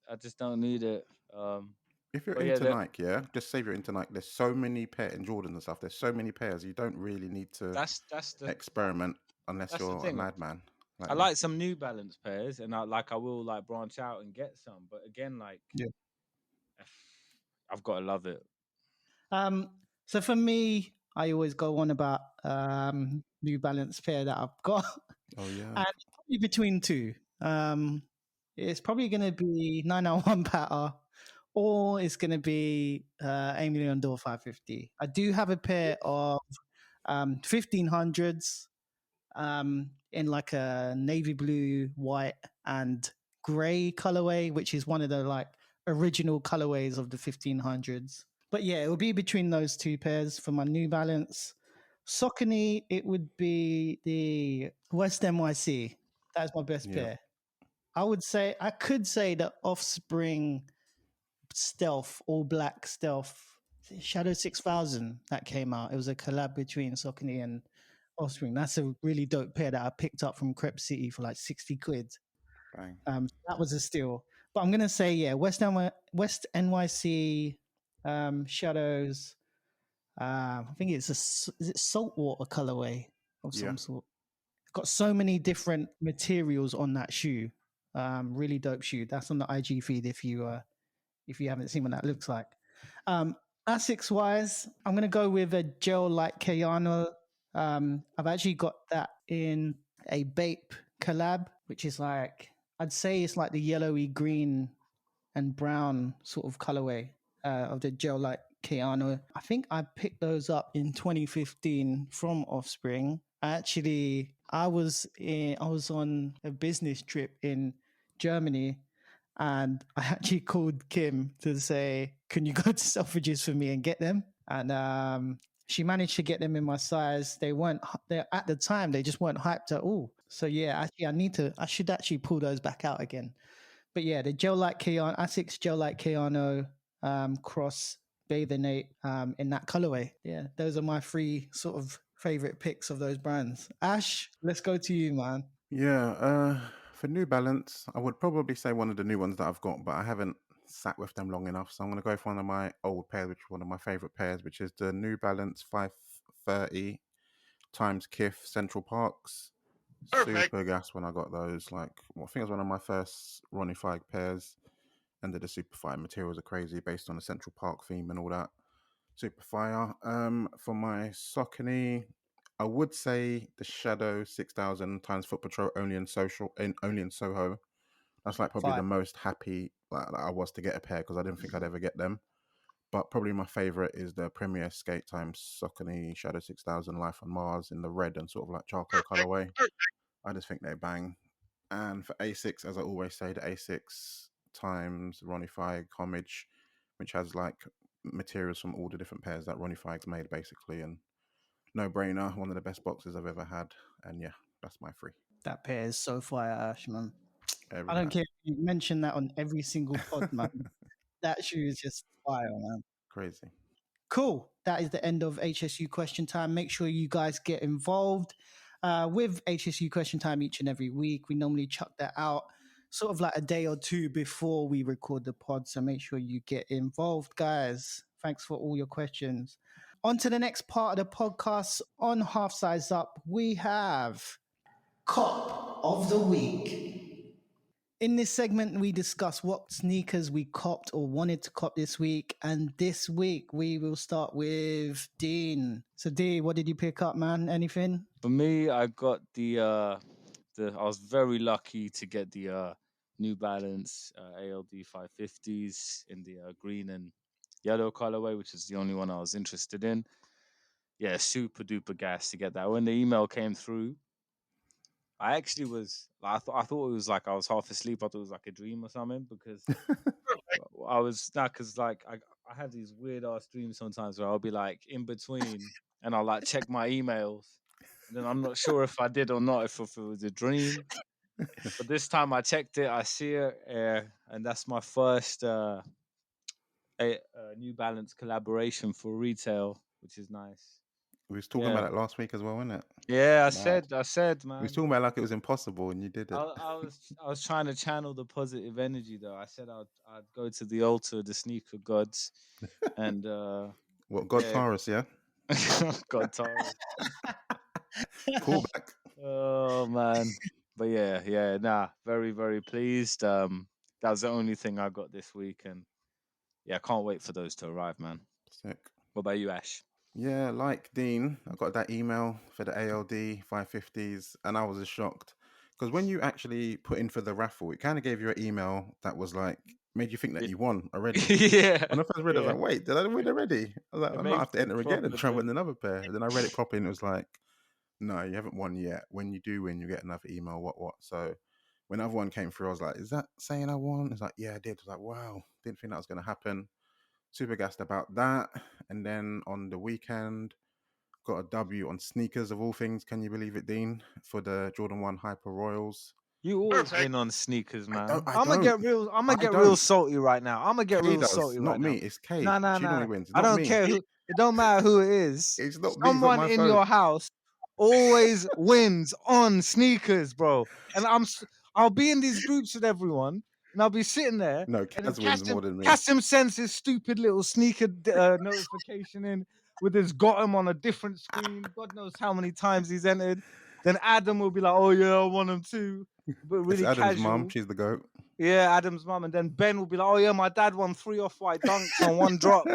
If you're But into yeah, Nike, just say you're into Nike. There's so many pairs in Jordans and stuff. There's so many pairs. You don't really need to that's the experiment unless that's the you're a thing. madman. I like some New Balance pairs, and I will like branch out and get some. But again, like, Yeah. I've got to love it. So for me, I always go on about New Balance pair that I've got. Oh yeah. And probably between two. It's probably going to be 991 patter, or it's going to be Aime Leon Dore 550. I do have a pair of 1500s in like a navy blue, white, and grey colorway, which is one of the like original colorways of the 1500s. But yeah, it will be between those two pairs for my New Balance. Saucony, it would be the West NYC. That's my best pair. I could say the Offspring Stealth, all black Stealth, Shadow 6000 that came out. It was a collab between Saucony and Offspring. That's a really dope pair that I picked up from Crep City for like 60 quid. Bang. That was a steal. But I'm going to say, yeah, West NYC Shadows. I think is it saltwater colorway of some sort. Got so many different materials on that shoe. Really dope shoe. That's on the IG feed if you haven't seen what that looks like. Asics wise, I'm gonna go with a gel like Kayano. I've actually got that in a Bape collab, which is like, I'd say it's like the yellowy green and brown sort of colorway of the gel like Kayano. I think I picked those up in 2015 from Offspring. I was on a business trip in Germany, and I actually called Kim to say, can you go to Selfridges for me and get them? And she managed to get them in my size. At the time, they just weren't hyped at all. So yeah, actually, I should actually pull those back out again. But yeah, the gel light Keanu, Asics gel light Keanu cross Bathing in that colorway. Yeah, those are my 3 sort of favorite picks of those brands. Ash, let's go to you, man. Yeah, for New Balance, I would probably say one of the new ones that I've got, but I haven't sat with them long enough. So I'm going to go for one of my old pairs, which is one of my favorite pairs, which is the New Balance 530 times Kith Central Parks. Super gas when I got those. Like, I think it was one of my first Ronnie Fieg pairs. And the super fire materials are crazy based on the Central Park theme and all that. Super fire. For my Saucony, I would say the Shadow 6000 times Foot Patrol only in Soho. That's like probably Fire. the most happy that I was to get a pair because I didn't think I'd ever get them. But probably my favorite is the Premier Skate times Saucony Shadow 6000 Life on Mars in the red and sort of like charcoal colorway. I just think they bang. And for A6, as I always say, the A6 times Ronnie Fieg Homage, which has like materials from all the different pairs that Ronnie Fieg's made, basically. And no brainer, one of the best boxes I've ever had. And yeah, that's my 3. That pair is so fire, Ash, man. Every I don't time. care if you mention that on every single pod, man. That shoe is just fire, man. Crazy. Cool. That is the end of HSU question time. Make sure you guys get involved with HSU question time each and every week. We normally chuck that out sort of like a day or 2 before we record the pod. So make sure you get involved, guys. Thanks for all your questions. On to the next part of the podcast. On Half Size Up, we have Cop of the Week. In this segment, we discuss what sneakers we copped or wanted to cop this week. And this week, we will start with Dean. So, Dean, what did you pick up, man? Anything? For me, I got I was very lucky to get the New Balance ALD 550s in the green and yellow colorway, which is the only one I was interested in. Yeah, super duper gas to get that. When the email came through, I actually was. I thought it was like I was half asleep. I thought it was like a dream or something because I was not because like I have these weird ass dreams sometimes where I'll be like in between and I'll like check my emails and then I'm not sure if I did or not if it was a dream. But this time I checked it, I see it, and that's my first New Balance collaboration for retail, which is nice. We was talking Yeah, about it last week as well, wasn't it? yeah. Mad. I said, We was man. talking about it like it was impossible and you did it. I was trying to channel the positive energy though. I said I'd go to the altar of the sneaker gods, and What, God yeah, Taurus, yeah? God Taurus. Callback. Oh man, but yeah, nah, very very pleased. That was the only thing I got this week, and yeah, I can't wait for those to arrive, man. Sick. What about you, Ash? Yeah, like Dean, I got that email for the ALD 550s and I was shocked. Because when you actually put in for the raffle, it kind of gave you an email that was like, made you think that you won already. Yeah, When I first read it, I was yeah. like, wait, did I win already? I was like, It I might makes have to enter it again and proper try and then. win another pair. Then I read it properly and it was like, no, you haven't won yet. When you do win, you get another email, what. So when another one came through, I was like, is that saying I won? It's like, yeah, I did. I was like, wow, didn't think that was going to happen. Super gassed about that. And then on the weekend, got a W on sneakers of all things. Can you believe it, Dean? For the Jordan 1 Hyper Royals. You always win on sneakers, man. I I'm gonna don't. get real. I'm gonna I get real don't. salty right now. I'm gonna get K real does, salty not right me. now. It's K. No, no, She normally no. wins. I Not don't me. care who. It don't matter who it is. It's not me. It's not Someone my in phone. your house always wins on sneakers, bro. And I'll be in these groups with everyone, and I'll be sitting there, No, and then Kaz wins more than me. Kasim sends his stupid little sneaker notification in with his got him on a different screen. God knows how many times he's entered. Then Adam will be like, "Oh yeah, I won him too," but It's really Adam's mum. casual. She's the goat. Yeah, Adam's mum, and then Ben will be like, "Oh yeah, my dad won 3 off-white dunks on one drop."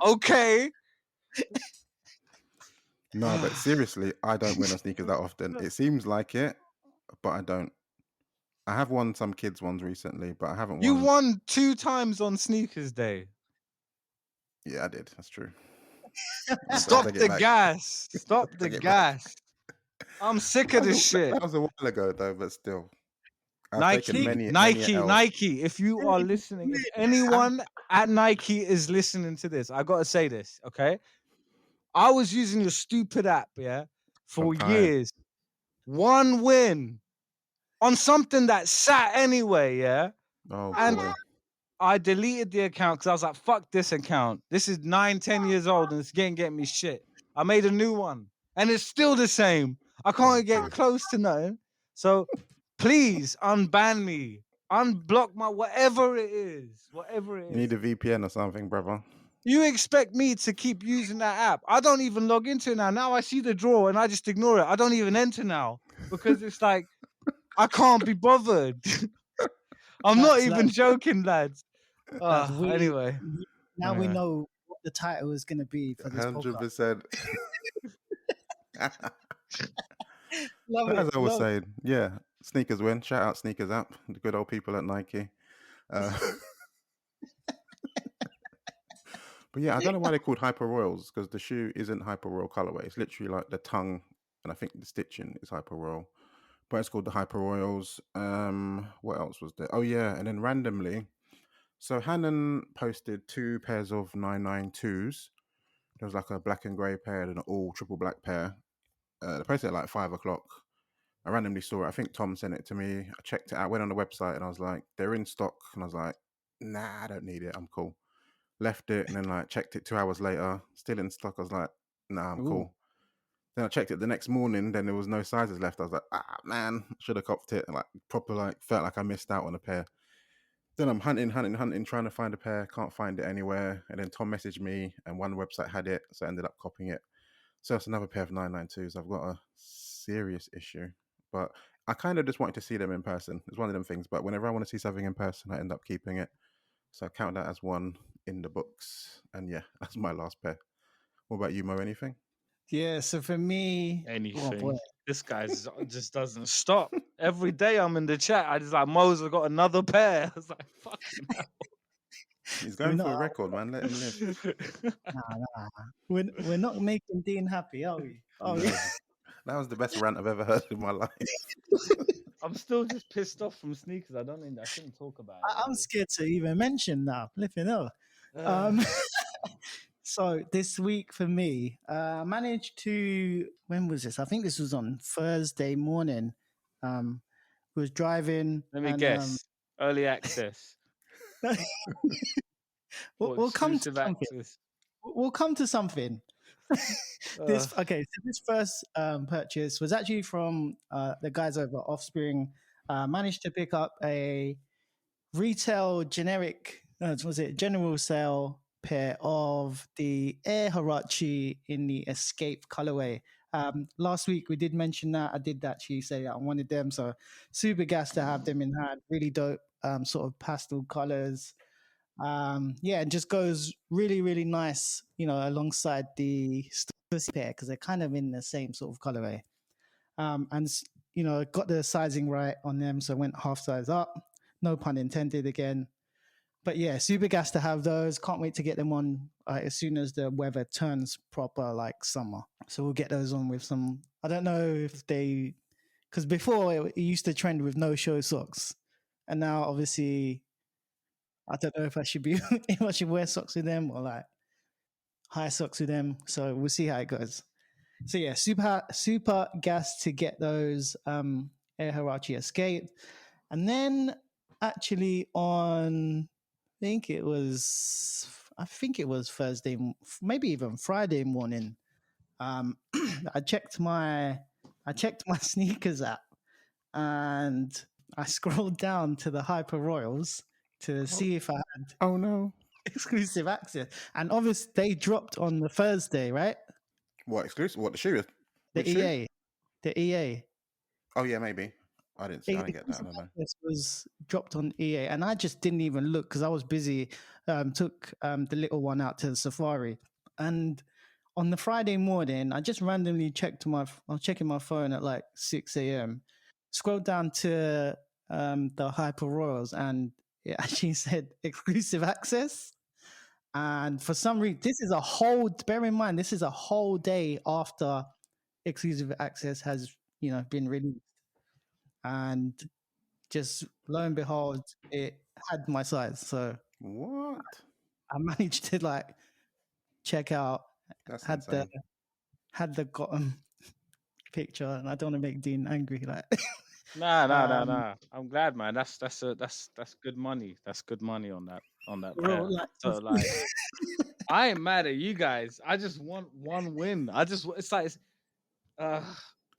Okay. No, but seriously, I don't win on sneakers that often. It seems like it, but I don't. I have won some kids' ones recently, but I haven't You won. won 2 times on Sneakers Day. Yeah, I did. That's true. Stop Take it the back. gas. Stop the Take it back. gas. I'm sick of this shit. That was a while ago, though, but still. I've taken many L's. Nike, if you are listening, if anyone at Nike is listening to this, I gotta say this, okay? I was using your stupid app, yeah, for I'm tired. years. One win on something that sat anyway, yeah? Oh And boy. I deleted the account because I was like, fuck this account. This is 9-10 years old and it's getting me shit. I made a new one and it's still the same. I can't get close to nothing. So please unban me. Unblock my whatever it is. Whatever it You need is. a VPN or something, brother. You expect me to keep using that app. I don't even log into it now. Now I see the draw and I just ignore it. I don't even enter now because it's like I can't be bothered. I'm not even joking, lads. Anyway. Now we know what the title is going to be for this podcast. 100%. Love But as it. I was Love it. saying, yeah, sneakers win. Shout out Sneakers App, the good old people at Nike. But yeah, I don't know why they're called Hyper Royals, because the shoe isn't Hyper Royal colorway. It's literally like the tongue, and I think the stitching is Hyper Royal. But it's called the Hyper Royals. What else was there? Oh yeah, and then randomly, so Hannon posted 2 pairs of 992s. There was like a black and grey pair and an all triple black pair. They posted at like 5 o'clock. I randomly saw it. I think Tom sent it to me. I checked it out, went on the website, and I was like, they're in stock. And I was like, nah, I don't need it. I'm cool. Left it, and then like checked it 2 hours later, still in stock. I was like, nah, I'm cool. Then I checked it the next morning, then there was no sizes left. I was like, man, should have copped it. Like proper, like felt like I missed out on a pair. Then I'm hunting, trying to find a pair. Can't find it anywhere. And then Tom messaged me, and one website had it, so I ended up copying it. So it's another pair of 992s. I've got a serious issue, but I kind of just wanted to see them in person. It's one of them things. But whenever I want to see something in person, I end up keeping it. So I count that as one in the books. And yeah, that's my last pair. What about you, Mo? Anything? Yeah, so for me, Anything. This guy just doesn't stop. Every day I'm in the chat, I just like, Mo's got another pair. I was like, fucking hell. He's going for a record, man. Let him live. Nah. We're not making Dean happy, are we? No. That was the best rant I've ever heard in my life. I'm still just pissed off from sneakers. I shouldn't talk about it. I'm scared to even mention now. Flipping hell. So this week for me, I managed to, when was this? I think this was on Thursday morning. Was driving. Let me guess. Early access. We'll come to something. We'll come to something. So this first purchase was actually from the guys over at Offspring. Managed to pick up a retail general sale pair of the Air Huarache in the Escape colorway. Last week we did mention that. I did actually say that I wanted them, so super gassed to have them in hand. Really dope, sort of pastel colors. Yeah, and just goes really, really nice, alongside the Stussy pair because they're kind of in the same sort of colorway. And got the sizing right on them, so went half size up. No pun intended again. But yeah, super gas to have those. Can't wait to get them on as soon as the weather turns proper, like summer. So we'll get those on with some. I don't know if because before it used to trend with no show socks, and now obviously I don't know if I should wear socks with them or like high socks with them. So we'll see how it goes. So yeah, super gas to get those Air Huarache Escape. And then actually on I think it was Thursday, maybe even Friday morning. I checked my sneakers app and I scrolled down to the Hyper Royals to see if I had exclusive access. And obviously they dropped on the Thursday, right? What exclusive? What the shoe? The EA. The EA. Oh yeah, maybe. I didn't get that. I don't know. This was dropped on EA, and I just didn't even look because I was busy. Took the little one out to the safari, and on the Friday morning, I just randomly I was checking my phone at like 6 a.m. Scrolled down to the Hyper Royals, and it actually said exclusive access. And for some reason, bear in mind, this is a whole day after exclusive access has been released. And just lo and behold, it had my size. So what? I managed to like check out. That's had insane. the picture, and I don't want to make Dean angry. Like, um, Nah. I'm glad, man. That's good money. That's good money on that bro, pair. like, So like, I ain't mad at you guys. I just want one win. It's like, uh,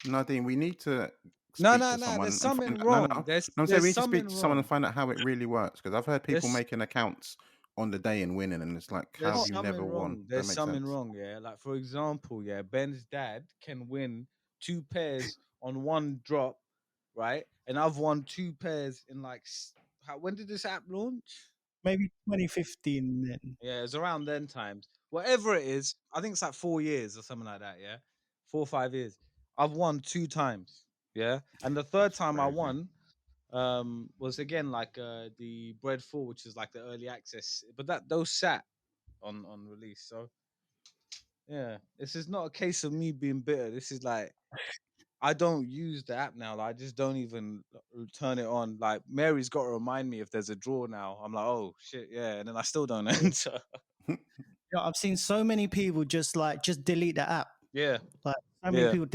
Nadine, we need to no, speak no, to no. There's someone and something find out. No, no, wrong. no. I'm saying we There's need to speak something to someone and wrong. find out how it really works. Because I've heard people There's making accounts on the day and winning, and it's like, how have there's you never something won? wrong. That There's makes something sense. wrong. Yeah. Like for example, yeah, Ben's dad can win 2 pairs on one drop, right? And I've won 2 pairs in like when did this app launch? maybe 2015 then. Yeah, it's around then times. Whatever it is, I think it's like 4 years or something like that. Yeah, 4 or 5 years. I've won 2 times. Yeah, and the third That's time I crazy. won was again like the Bread 4, which is like the early access, but that those sat on release. So yeah, this is not a case of me being bitter. This is like I don't use the app now. Like, I just don't even turn it on. Like Mary's got to remind me if there's a draw now. I'm like, oh shit, yeah, and then I still don't enter. Yeah, I've seen so many people just delete the app. Yeah, Like, so many yeah. people,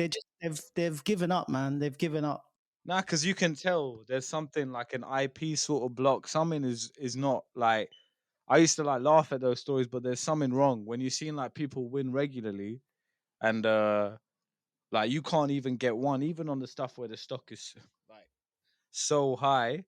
they've given up, man. They've given up. Nah, because you can tell there's something like an IP sort of block. Something is not like. I used to like laugh at those stories, but there's something wrong when you're seeing like people win regularly, and like you can't even get one, even on the stuff where the stock is like so high.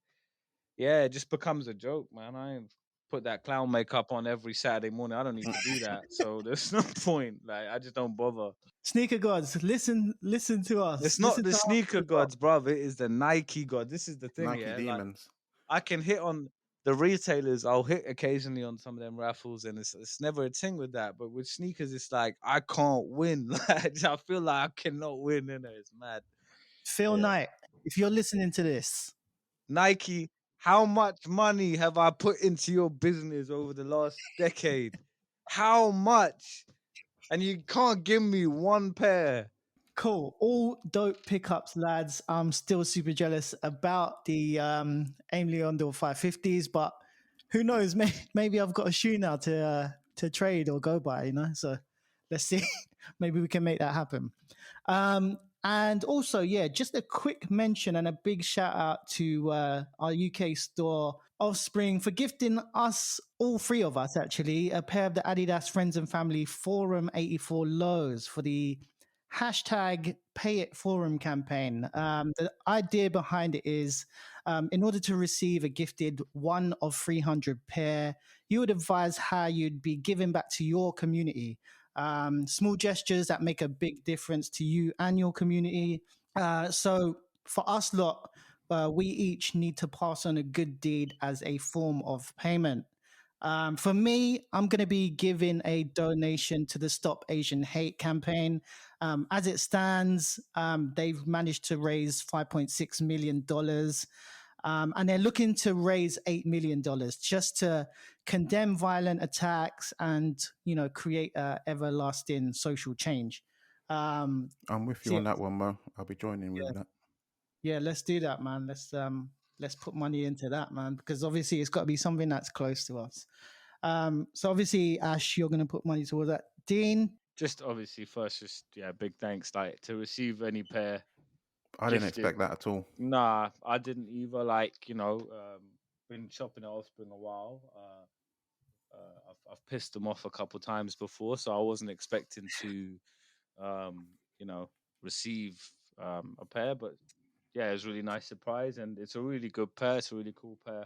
Yeah, it just becomes a joke, man. I ain't put that clown makeup on every Saturday morning. I don't need to do that, so there's no point. Like I just don't bother. Sneaker gods, listen to us. It's not Listen the to us sneaker as well. gods, bruv. It is the Nike god. This is the thing, Nike yeah. Like demons. I can hit on the retailers. I'll hit occasionally on some of them raffles, and it's never a thing with that. But with sneakers, it's like I can't win. Like, I feel like I cannot win, and it's mad. Phil Yeah, Knight, if you're listening to this, Nike. How much money have I put into your business over the last decade? How much? And you can't give me one pair. cool. All dope pickups, lads. I'm still super jealous about the Aime Leon Dore 550s, but who knows? Maybe I've got a shoe now to trade or go by, you know? So let's see. Maybe we can make that happen. And also, yeah, just a quick mention and a big shout out to our UK store, Offspring, for gifting us, all three of us actually, a pair of the Adidas Friends and Family Forum 84 lows for the hashtag Pay It Forum campaign. The idea behind it is in order to receive a gifted one of 300 pair, you would advise how you'd be giving back to your community. Small gestures that make a big difference to you and your community. So for us lot, we each need to pass on a good deed as a form of payment. For me, I'm going to be giving a donation to the Stop Asian Hate campaign. As it stands, they've managed to raise $5.6 million. And they're looking to raise $8 million just to condemn violent attacks and, you know, create everlasting social change. I'm with So you on that one, Mo. I'll be joining yeah, with that. yeah, let's do that, man. Let's put money into that, man, because obviously it's got to be something that's close to us. So obviously, Ash, you're going to put money towards that. Dean, Just obviously first, just yeah, big thanks. Like to receive any pair I didn't gifted. expect that at all. Nah, I didn't either. Like been shopping at Offspring a while. I've pissed them off a couple times before, so I wasn't expecting to, um, you know, receive a pair. But yeah, it was a really nice surprise, and it's a really good pair. It's a really cool pair.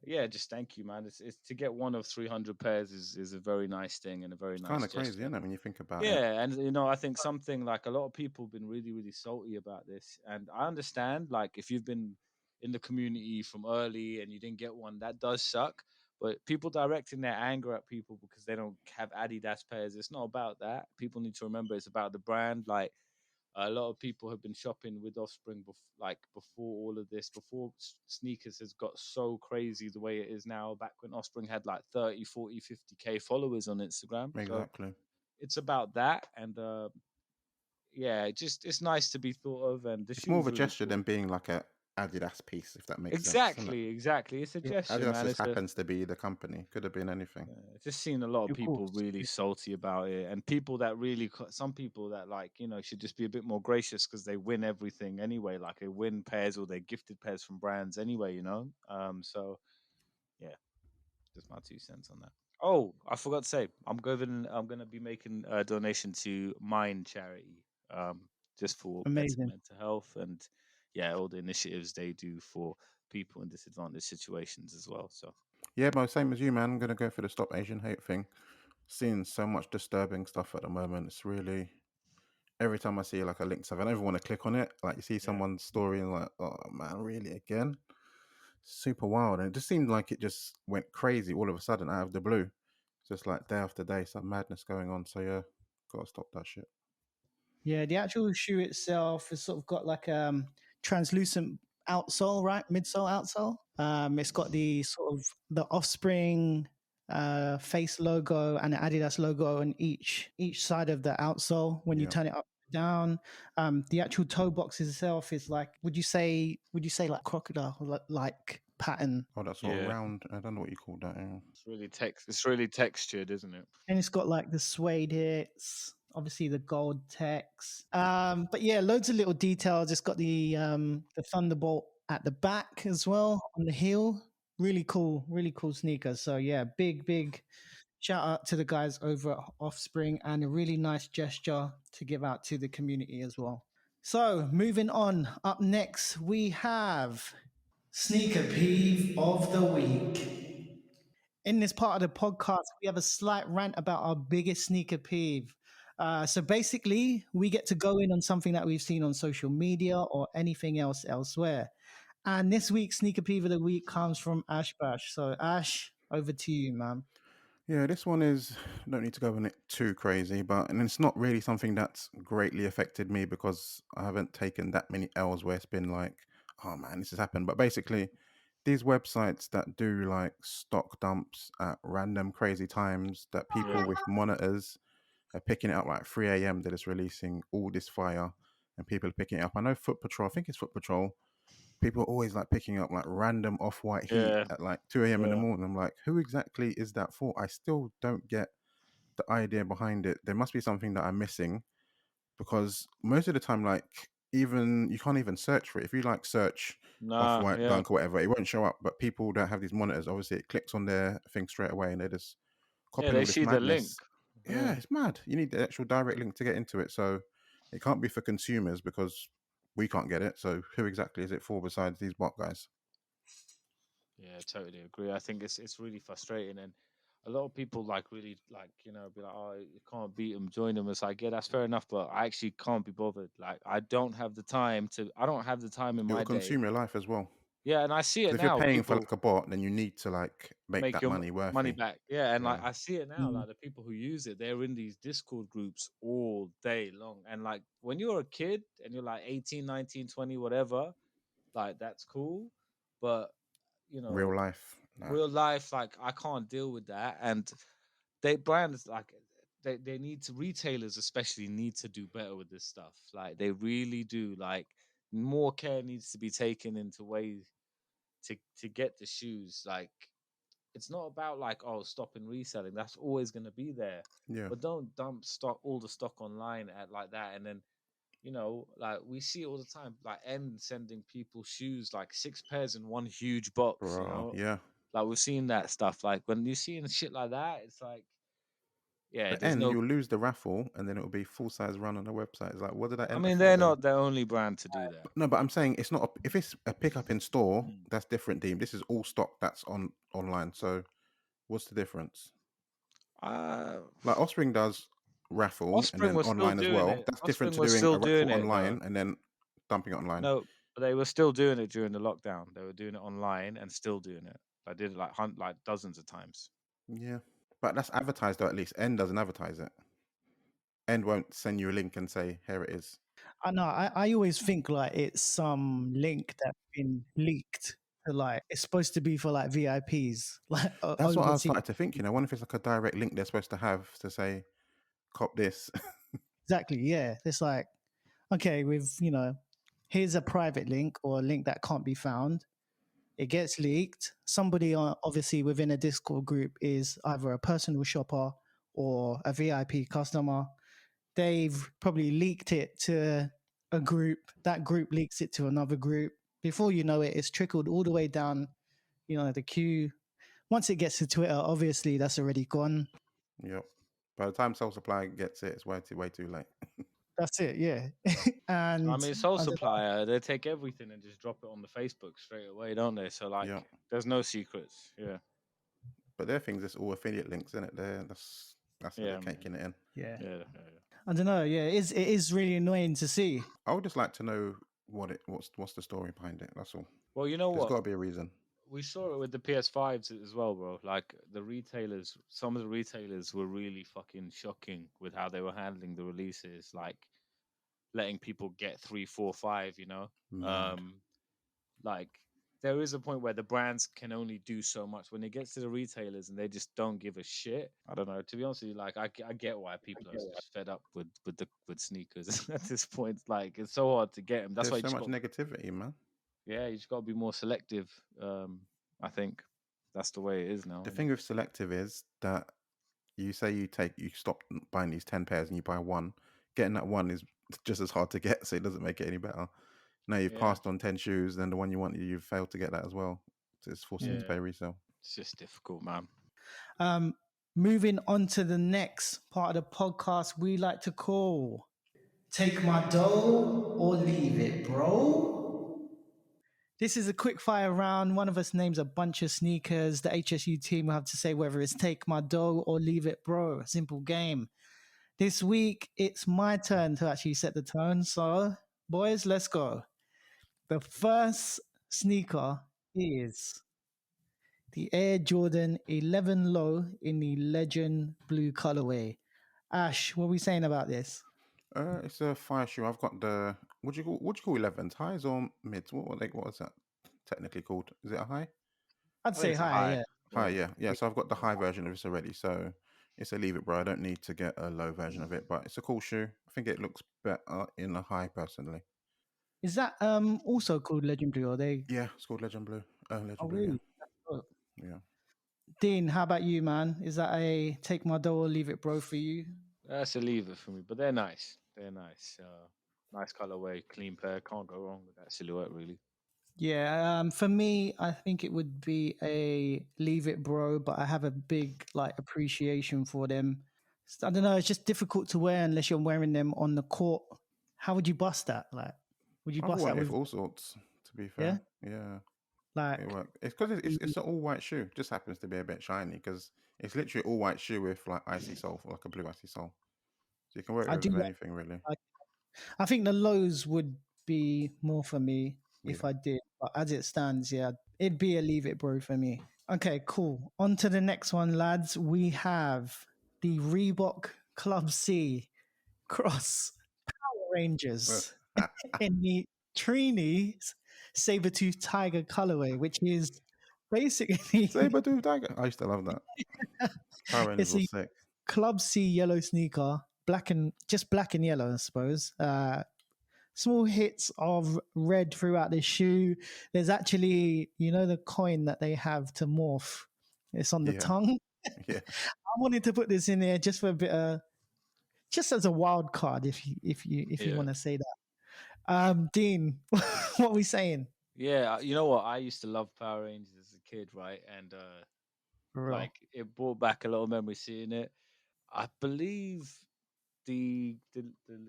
Yeah, just thank you, man. It's to get one of 300 pairs is a very nice thing and a very It's kind nice of crazy, gesture. isn't it, when you think about it? Yeah, and I think something like a lot of people have been really, really salty about this, and I understand. Like, if you've been in the community from early and you didn't get one, that does suck. But people directing their anger at people because they don't have Adidas pairs, it's not about that. People need to remember it's about the brand. Like, a lot of people have been shopping with Offspring before all of this, before sneakers has got so crazy the way it is now. Back when Offspring had like 30, 40, 50K followers on Instagram, so Exactly. it's about that. And yeah, it's nice to be thought of, and the It's more shoe's of a really gesture cool. than being like a Adidas piece, if that makes sense. Isn't it? Exactly. It's a gesture, Adidas man. just happens to be the company. Could have been anything. Just seen a lot of Of people course. really salty about it, and people that really, some people that like, should just be a bit more gracious because they win everything anyway. Like they win pairs or they're gifted pairs from brands anyway. So yeah, just my 2 cents on that. Oh, I forgot to say, I'm gonna be making a donation to Mind charity, just for better Amazing. mental health and all the initiatives they do for people in disadvantaged situations as well. So Yeah, but same as you, man. I'm gonna go for the Stop Asian Hate thing. Seeing so much disturbing stuff at the moment. It's really every time I see like a link to something, I don't even want to click on it. Like you see someone's story and like, oh man, really again? Super wild. And it just seemed like it just went crazy all of a sudden out of the blue. Just like day after day, some madness going on. So yeah, gotta stop that shit. Yeah, the actual shoe itself has sort of got like translucent outsole, right? Midsole, outsole. It's got the sort of the Offspring face logo and the Adidas logo on each side of the outsole when you turn it up down. The actual toe box itself is like, would you say like crocodile like pattern? Oh, that's all round. I don't know what you call that. Yeah. it's really textured, isn't it? And it's got like the suede hits, obviously the gold text. But yeah, loads of little details. It's got the Thunderbolt at the back as well on the heel. Really cool sneaker. So yeah, big shout out to the guys over at Offspring, and a really nice gesture to give out to the community as well. So moving on, up next we have Sneaker Peeve of the Week. In this part of the podcast, we have a slight rant about our biggest sneaker peeve. So basically, we get to go in on something that we've seen on social media or anything else elsewhere. And this week's sneaker peeve of the week comes from Ash Bash. So Ash, over to you, man. Yeah, this one is, don't need to go on it too crazy, and it's not really something that's greatly affected me because I haven't taken that many L's where it's been like, oh man, this has happened. But basically, these websites that do like stock dumps at random crazy times that people with monitors are picking it up like 3 a.m. that is releasing all this fire and people are picking it up. I know Foot Patrol, I think it's Foot Patrol. People are always like picking up like random off-white heat at like 2 a.m. in the morning. I'm like, who exactly is that for? I still don't get the idea behind it. There must be something that I'm missing because most of the time, like, even you can't even search for it. If you like search off-white dunk or whatever, it won't show up. But people that have these monitors, obviously, it clicks on their thing straight away and they just copying they all this see the link. madness. Yeah, it's mad. You need the actual direct link to get into it. So it can't be for consumers because we can't get it. So who exactly is it for besides these bot guys? Yeah, totally agree. I think it's really frustrating, and a lot of people like really like be like, oh, you can't beat them, join them. It's like, yeah, that's fair enough, but I actually can't be bothered. Like, I don't have the time in It will my day. consume your life as well. Yeah, and I see it If you're now. paying for People like a bot, then you need to like make that your money worthy. money back. Yeah, and like Yeah. I see it now. Like the people who use it, they're in these Discord groups all day long. And like when you're a kid and you're like 18, 19, 20, whatever, like that's cool. But Real life. Nah. real life, like I can't deal with that. And brands like they need to, retailers especially need to do better with this stuff. Like they really do. Like more care needs to be taken into ways to get the shoes. Like it's not about like, oh, stopping reselling. That's always going to be there. Yeah. But don't dump all the stock online at like that. And then like we see it all the time, like sending people shoes like 6 pairs in one huge box. Bro, yeah. Like we've seen that stuff. Like when you're seeing shit like that, it's like, yeah, But there's no. you'll lose the raffle and then it'll be full size run on the website. It's like, what did I enter? I mean, they're not the only brand to do that. No, but I'm saying it's not. If it's a pickup in store, that's different, Dean. This is all stock that's online. So, what's the difference? Like Offspring does raffle Offspring and then online as well. it. That's Offspring different to was doing still a doing raffle it, online though. and then dumping it online. No, but they were still doing it during the lockdown. They were doing it online and still doing it. I did it like dozens of times. Yeah, but that's advertised though. At least N doesn't advertise it. N won't send you a link and say, "Here it is." I know. I always think like it's some link that's been leaked. Like it's supposed to be for like VIPs. Like that's what I started to think. I wonder if it's like a direct link they're supposed to have to say, "Cop this." Exactly. Yeah. It's like, okay, we've here's a private link or a link that can't be found. It gets leaked. Somebody, obviously within a Discord group, is either a personal shopper or a VIP customer. They've probably leaked it to a group. That group leaks it to another group. Before you know it, it's trickled all the way down, the queue. Once it gets to Twitter, obviously that's already gone. Yep. By the time Soul Supply gets it, it's way too late. That's it, yeah. And I mean, Soul I don't know. Supplier, they take everything and just drop it on the Facebook straight away, don't they? So like, Yep. there's no secrets. Yeah. But their things, it's all affiliate links, isn't it? That's where Yeah, they're caking it in. Yeah. Yeah. I don't know. Yeah, it is really annoying to see. I would just like to know what's the story behind it. That's all. Well, you know There's what? got to be a reason. We saw it with the PS5s as well, bro. Like the retailers, some of the retailers were really fucking shocking with how they were handling the releases, like letting people get 3, 4, 5. Mad. Like there is a point where the brands can only do so much when it gets to the retailers and they just don't give a shit. I don't know. To be honest with you, like I get why people are just fed up with sneakers at this point. Like it's so hard to get them. That's There's why so much negativity, man. yeah, you just got to be more selective. I think that's the way it is now. The thing with selective is that you say you stop buying these 10 pairs and you buy one. Getting that one is just as hard to get, so it doesn't make it any better. Now you've passed on 10 shoes, then the one you want, you've failed to get that as well. So it's forcing you to pay resale. It's just difficult, man. Moving on to the next part of the podcast, we like to call Take My Dough or Leave It, Bro. This is a quick fire round. One of us names a bunch of sneakers. The HSU team will have to say whether it's Take My Dough or Leave It, Bro. Simple game. This week, it's my turn to actually set the tone. So, boys, let's go. The first sneaker is the Air Jordan 11 Low in the Legend Blue colorway. Ash, what are we saying about this? It's a fire shoe. I've got the what do you call 11s? Highs or mids? What is that technically called? Is it a high? I'd say high, yeah. High, yeah. So I've got the high version of this already. So it's a leave it, bro. I don't need to get a low version of it, but it's a cool shoe. I think it looks better in a high personally. Is that also called Legend Blue? Or they? Yeah, it's called Legend Blue. Legend Oh, Blue. really? Yeah. Dean, how about you, man? Is that a Take My Dough or Leave It, Bro for you? That's a leave it for me, but they're nice. They're nice. Nice colorway, clean pair. Can't go wrong with that silhouette, really. Yeah, for me, I think it would be a Leave It, Bro, but I have a big appreciation for them. I don't know, it's just difficult to wear unless you're wearing them on the court. How would you bust that? Like, would you bust that with all sorts? To be fair, yeah. Like it works. It's because it's an all white shoe. Just happens to be a bit shiny because it's literally all white shoe with like icy sole, like a blue icy sole. So you can wear it with anything really. I think the lows would be more for me if I did, but as it stands, yeah, it'd be a Leave It, Bro for me. Okay, cool. On to the next one, lads. We have the Reebok Club C Cross Power Rangers in the Trini Sabertooth Tiger colorway, which is basically Sabertooth Tiger. I used to love that. Power Rangers was sick. Club C yellow sneaker, black and yellow, I suppose. Small hits of red throughout the shoe. There's actually, the coin that they have to morph. It's on the tongue. Yeah. I wanted to put this in there just for a bit of, just as a wild card, if you want to say that. Dean, what are we saying? Yeah, you know what? I used to love Power Rangers as a kid, right? And like it brought back a lot of memories seeing it. I believe the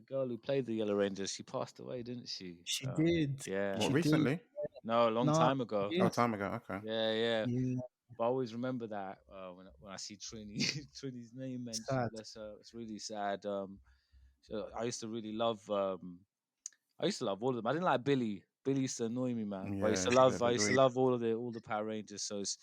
girl who played the Yellow Rangers, she passed away, didn't she? She did. Yeah. What, recently? No, a long time ago. Oh, time ago. Okay. Yeah. But I always remember that when I see Trini's name mentioned. Bless her. It's really sad. So I used to really love. I used to love all of them. I didn't like Billy. Billy used to annoy me, man. Yeah, but I used to love all the Power Rangers. So it's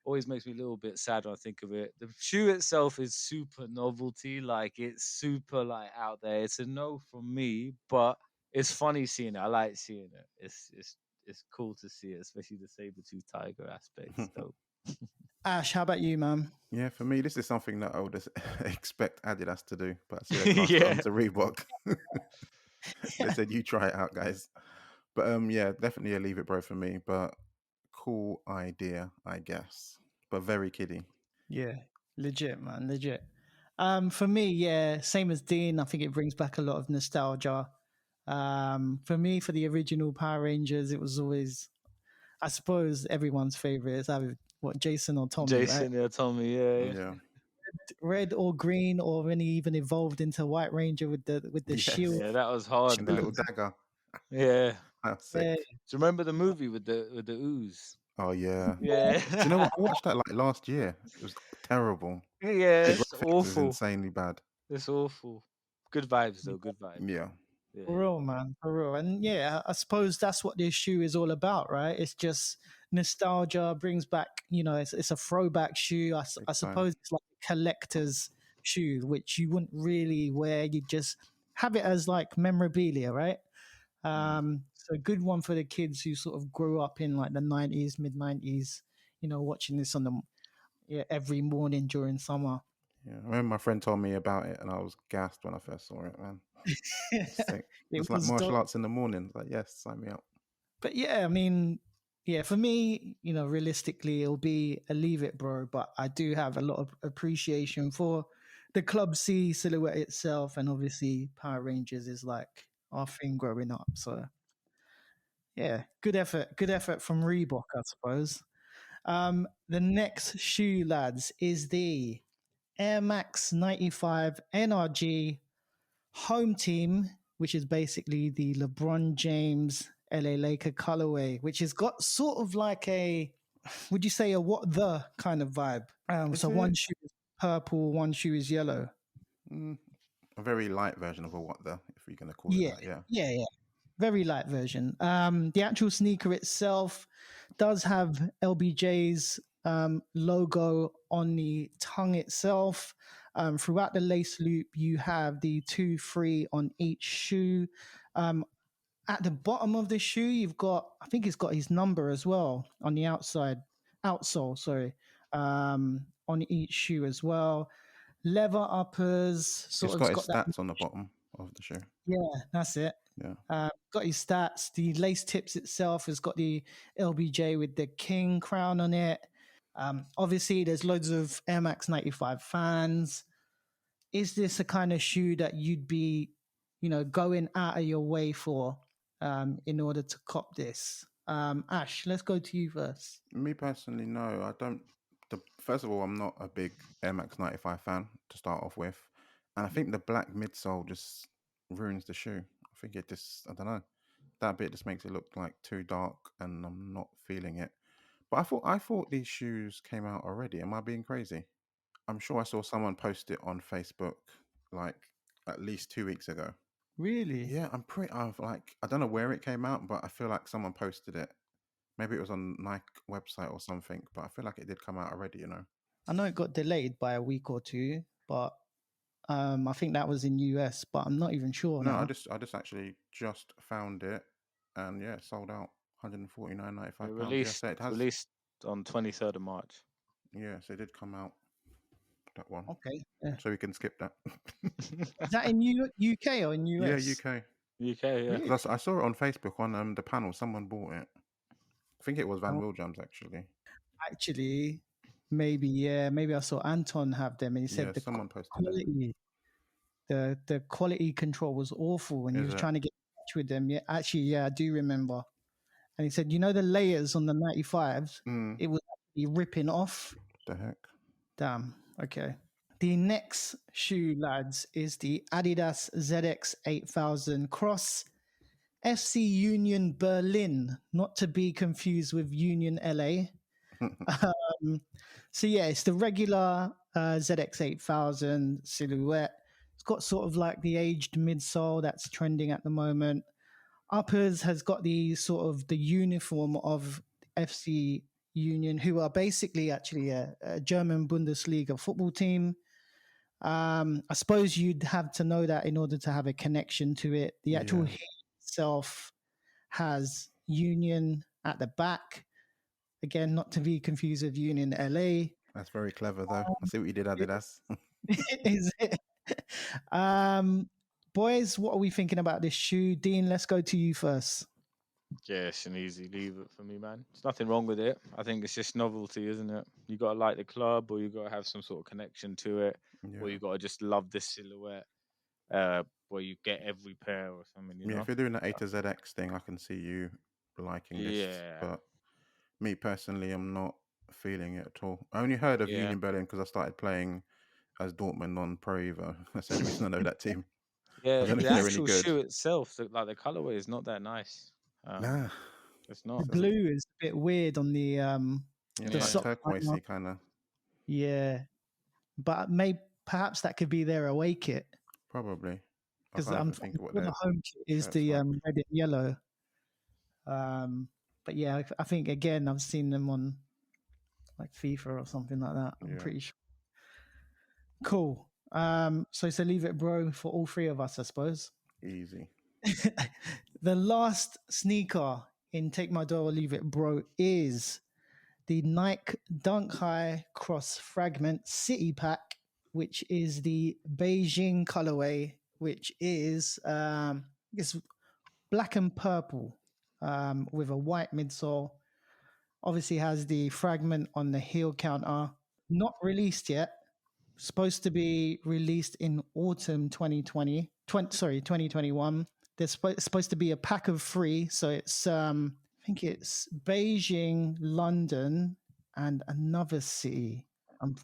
always makes me a little bit sad when I think of it. The shoe itself is super novelty, like it's super like out there. It's a no from me, but it's funny seeing it. I like seeing it. It's cool to see it, especially the Sabertooth Tiger aspect. So. Ash, how about you, man? Yeah, for me, this is something that I would expect Adidas to do, but I see they passed it on to Reebok. They said, "You try it out, guys." But yeah, definitely a leave it bro for me. But cool idea, I guess. But very kiddie. Yeah, legit, man, legit. For me, yeah, same as Dean. I think it brings back a lot of nostalgia. For me, for the original Power Rangers, it was always, I suppose, everyone's favorite is either what Jason or Tommy, right? Jason, yeah, Tommy, yeah. Yeah. Red or green, or when he even evolved into White Ranger with the Yes. shield. Yeah, that was hard, And the little man. dagger. Yeah. That's Yeah, sick. Do you remember the movie with the ooze? Oh yeah. Yeah. Do you know what? I watched that like last year. It was terrible. Yeah, The it's graphics is awful. insanely bad. It's awful. Good vibes though, good vibes. Yeah. Yeah. for real, man, for real. And yeah, I suppose that's what this shoe is all about, right? It's just nostalgia, brings back, it's a throwback shoe. I Big time. suppose it's like a collector's shoe, which you wouldn't really wear. You just have it as like memorabilia, right? So good one for the kids who sort of grew up in like the 90s, mid 90s, watching this on every morning during summer. Yeah. I remember my friend told me about it and I was gassed when I first saw it, man. Sick. It It's like was martial dope. arts in the morning. Like, yes, sign me up. But yeah, I mean, yeah, for me, realistically, it'll be a leave it, bro. But I do have a lot of appreciation for the Club C silhouette itself, and obviously Power Rangers is like our thing growing up. So yeah, good effort from Reebok, I suppose. The next shoe, lads, is the Air Max 95 NRG home team, which is basically the LeBron James LA Laker colorway, which has got sort of like would you say a what the kind of vibe? Is So one it? shoe is purple, one shoe is yellow. A very light version of a what the, if you're gonna call Yeah, it that, yeah. yeah. Very light version. The actual sneaker itself does have LBJ's logo on the tongue itself. Throughout the lace loop, you have the 2-3 on each shoe. At the bottom of the shoe, you've got, I think it's got his number as well on the outsole, sorry, on each shoe as well. Leather uppers, It's sort of got his got that. stats on the bottom of the shoe. Yeah, that's it. Yeah. Got his stats. The lace tips itself has got the LBJ with the king crown on it. Obviously, there's loads of Air Max 95 fans. Is this a kind of shoe that you'd be, going out of your way for in order to cop this? Ash, let's go to you first. Me personally, no. I don't. First of all, I'm not a big Air Max 95 fan to start off with. And I think the black midsole just ruins the shoe. I think it just, I don't know. That bit just makes it look like too dark and I'm not feeling it. But I thought these shoes came out already. Am I being crazy? I'm sure I saw someone post it on Facebook like at least 2 weeks ago. Really? Yeah, I don't know where it came out, but I feel like someone posted it. Maybe it was on Nike website or something, but I feel like it did come out already, I know it got delayed by a week or two, but I think that was in US, but I'm not even sure No, now. I just actually just found it, and yeah, it sold out, £149.95. Released So it has. released on 23rd of March. Yeah, so it did come out, that one. Okay. Yeah. So we can skip that. Is that in UK or in Yeah, US? UK. UK, yeah. Really? 'Cause I saw it on Facebook on the panel. Someone bought it. I think it was Van Oh. Willjams actually. Actually, maybe, yeah. Maybe I saw Anton have them, and he said Yeah, the someone posted it. quality, the quality control was awful when he Is was it? trying to get in touch with them. Yeah, actually, yeah, I do remember. And he said, the layers on the 95s, it was actually ripping off. What the heck? Damn. Okay. The next shoe, lads, is the Adidas ZX 8000 Cross FC Union Berlin, not to be confused with Union LA. So yeah, it's the regular ZX 8000 silhouette. It's got sort of like the aged midsole that's trending at the moment. Uppers has got the sort of the uniform of FC Union, who are basically actually a German Bundesliga football team. I suppose you'd have to know that in order to have a connection to it. The actual Yeah. heel itself has Union at the back. Again, not to be confused with Union LA. That's very clever, though. I see what you did, Adidas. Is it? Boys, what are we thinking about this shoe? Dean, let's go to you first. Yeah, it's an easy leave it for me, man. There's nothing wrong with it. I think it's just novelty, isn't it? You gotta like the club, or you gotta have some sort of connection to it, or Yeah. you gotta just love this silhouette. Where you get every pair or something, you Yeah, know? if you're doing the A to ZX thing, I can see you liking this. Yeah, But me personally, I'm not feeling it at all. I only heard of yeah, Union Berlin because I started playing as Dortmund on Pro Evo. That's the only reason I know that team. I yeah. don't know The if they're any actual good. shoe itself, like the colorway, is not that nice. Nah. It's The not. It doesn't. blue is a bit weird on Yeah, the it's like Yeah, sock liner. turquoisey kind of. Yeah, but perhaps that could be their away kit Probably. I because can't I'm even think of what sure the their home kit is shirt's the like. red and yellow. But yeah, I think again I've seen them on like FIFA or something like that. I'm Yeah, pretty sure. Cool. So leave it, bro, for all three of us, I suppose. easy. The last sneaker in Take My Door or Leave It, bro, is the Nike Dunk High Cross Fragment City Pack, which is the Beijing colorway, which is it's black and purple with a white midsole. Obviously has the fragment on the heel counter. Not released yet. Supposed to be released in autumn 2021. There's supposed to be a pack of 3. So it's I think it's Beijing, London, and another city. I'm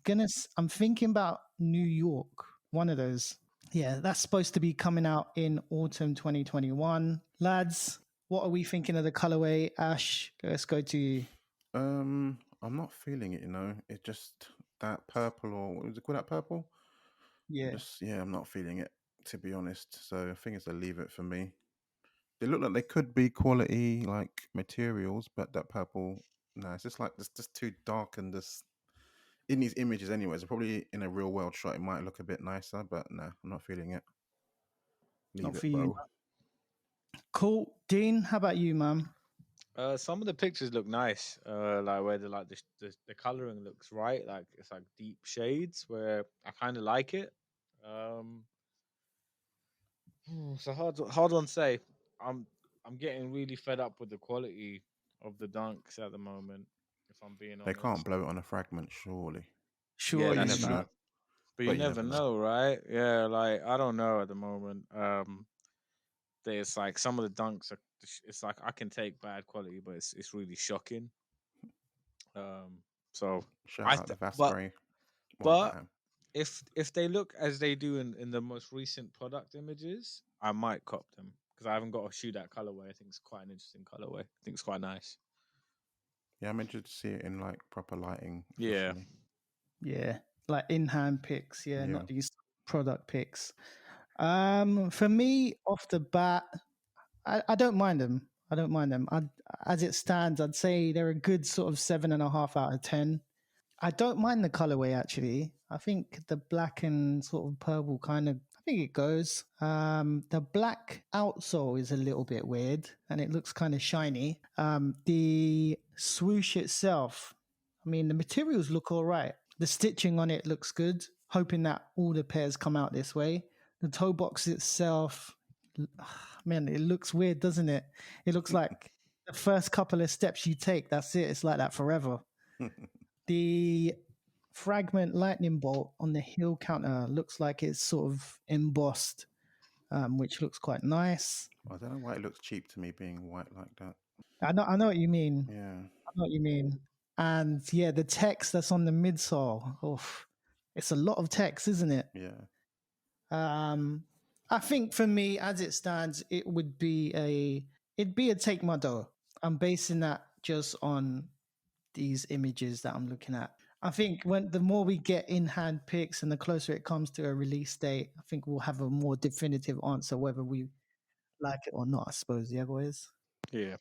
thinking about New York. One of those. Yeah, that's supposed to be coming out in autumn 2021. Lads, what are we thinking of the colorway? Ash, let's go to you. I'm not feeling it, It's just that purple, or what was it called, that purple? Yeah, I'm not feeling it, to be honest. So I think it's a leave it for me. They look like they could be quality like materials, but that purple, no, it's just like it's just too dark, and this in these images anyways. Probably in a real world shot it might look a bit nicer, but no, I'm not feeling it. not Leave for it, you. bro. Cool. Dean, how about you, man? some of the pictures look nice. Like where the coloring looks right. Like it's like deep shades where I kind of like it. Um, so hard on say. I'm I'm getting really fed up with the quality of the dunks at the moment. If I'm being They can't honest. blow it on a fragment, surely. Yeah, But you Surely that's never true. not. know. But you But you never never know. know, right? Yeah, like I don't know at the moment. There's like some of the dunks are. It's like I can take bad quality, but it's really shocking. Um, so Shout I out to but Vasquez. One but time. if they look as they do in the most recent product images, I might cop them because I haven't got a shoe that colorway. I think it's quite an interesting colorway. I think it's quite nice. Yeah, I'm interested to see it in like proper lighting Yeah, officially. Yeah, like in-hand pics. Yeah, Yeah. not these product pics. For me, off the bat, I don't mind them. I don't mind them. As it stands, I'd say they're a good sort of 7.5 out of 10. I don't mind the colorway actually. I think the black and sort of purple kind of. I think it goes. The black outsole is a little bit weird, and it looks kind of shiny. The swoosh itself, I mean, the materials look all right. The stitching on it looks good. Hoping that all the pairs come out this way. The toe box itself, man, it looks weird, doesn't it? It looks like the first couple of steps you take, that's it. It's like that forever. The fragment lightning bolt on the heel counter looks like it's sort of embossed, which looks quite nice. I don't know why it looks cheap to me being white like that. I know what you mean. Yeah. I know what you mean. And yeah, the text that's on the midsole, it's a lot of text, isn't it? Yeah. I think for me, as it stands, it'd be a take my dough. I'm basing that just on these images that I'm looking at. I think when the more we get in hand pics and the closer it comes to a release date, I think we'll have a more definitive answer whether we like it or not, I suppose. Yeah, boys. yeah.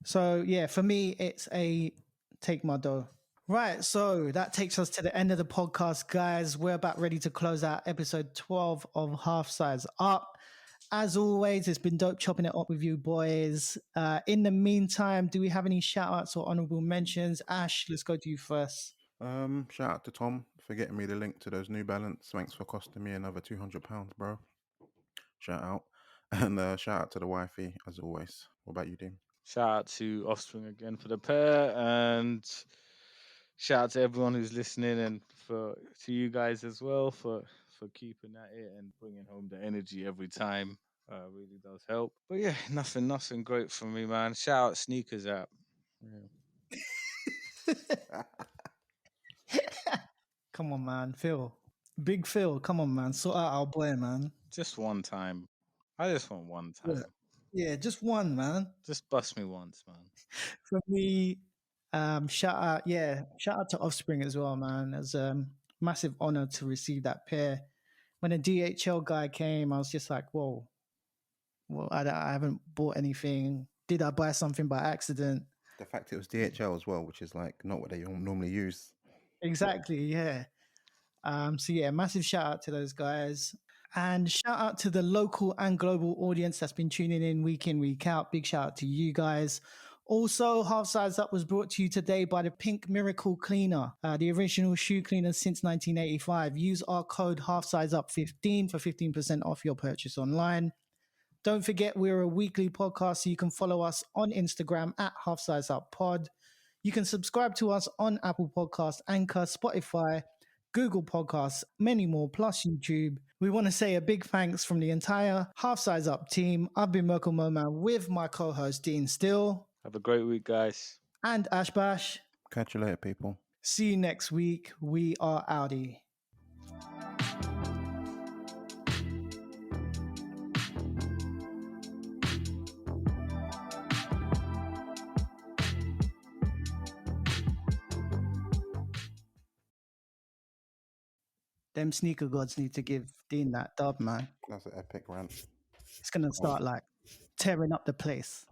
So yeah, for me, it's a take my dough. Right, so that takes us to the end of the podcast, guys. We're about ready to close out episode 12 of Half Size Up. As always, it's been dope chopping it up with you boys. In the meantime, do we have any shout outs or honorable mentions? Ash, let's go to you first. Shout out to Tom for getting me the link to those New Balance. Thanks for costing me another £200, bro. Shout out. And shout out to the wifey, as always. What about you, Dean? Shout out to Offspring again for the pair, and shout out to everyone who's listening, and to you guys as well for keeping at it and bringing home the energy every time. Really does help. But yeah, nothing great for me, man. Shout out Sneakers App. Yeah. Come on, man. Phil. Big Phil. Come on, man. Sort out our boy, man. Just one time. I just want one time. Yeah, just one, man. Just bust me once, man. For me, shout out to Offspring as well, man. It's a massive honor to receive that pair. When the DHL guy came, I was just like, whoa. Well, I haven't bought anything. Did I buy something by accident? The fact it was DHL as well, which is like not what they normally use. Exactly, yeah. So yeah, massive shout out to those guys. And shout out to the local and global audience that's been tuning in, week out. Big shout out to you guys. Also, Half Size Up was brought to you today by the Pink Miracle Cleaner, the original shoe cleaner since 1985. Use our code HalfSizeUp15 for 15% off your purchase online. Don't forget, we're a weekly podcast, so you can follow us on Instagram at HalfSizeUpPod. You can subscribe to us on Apple Podcasts, Anchor, Spotify, Google Podcasts, many more, plus YouTube. We want to say a big thanks from the entire Half Size Up team. I've been Merkle Moman with my co-host DeanSt1ll. Have a great week, guys. And Ash Bash. Catch you later, people. See you next week. We are outie. Them sneaker gods need to give Dean that dub, man. That's an epic rant. It's going to start like tearing up the place.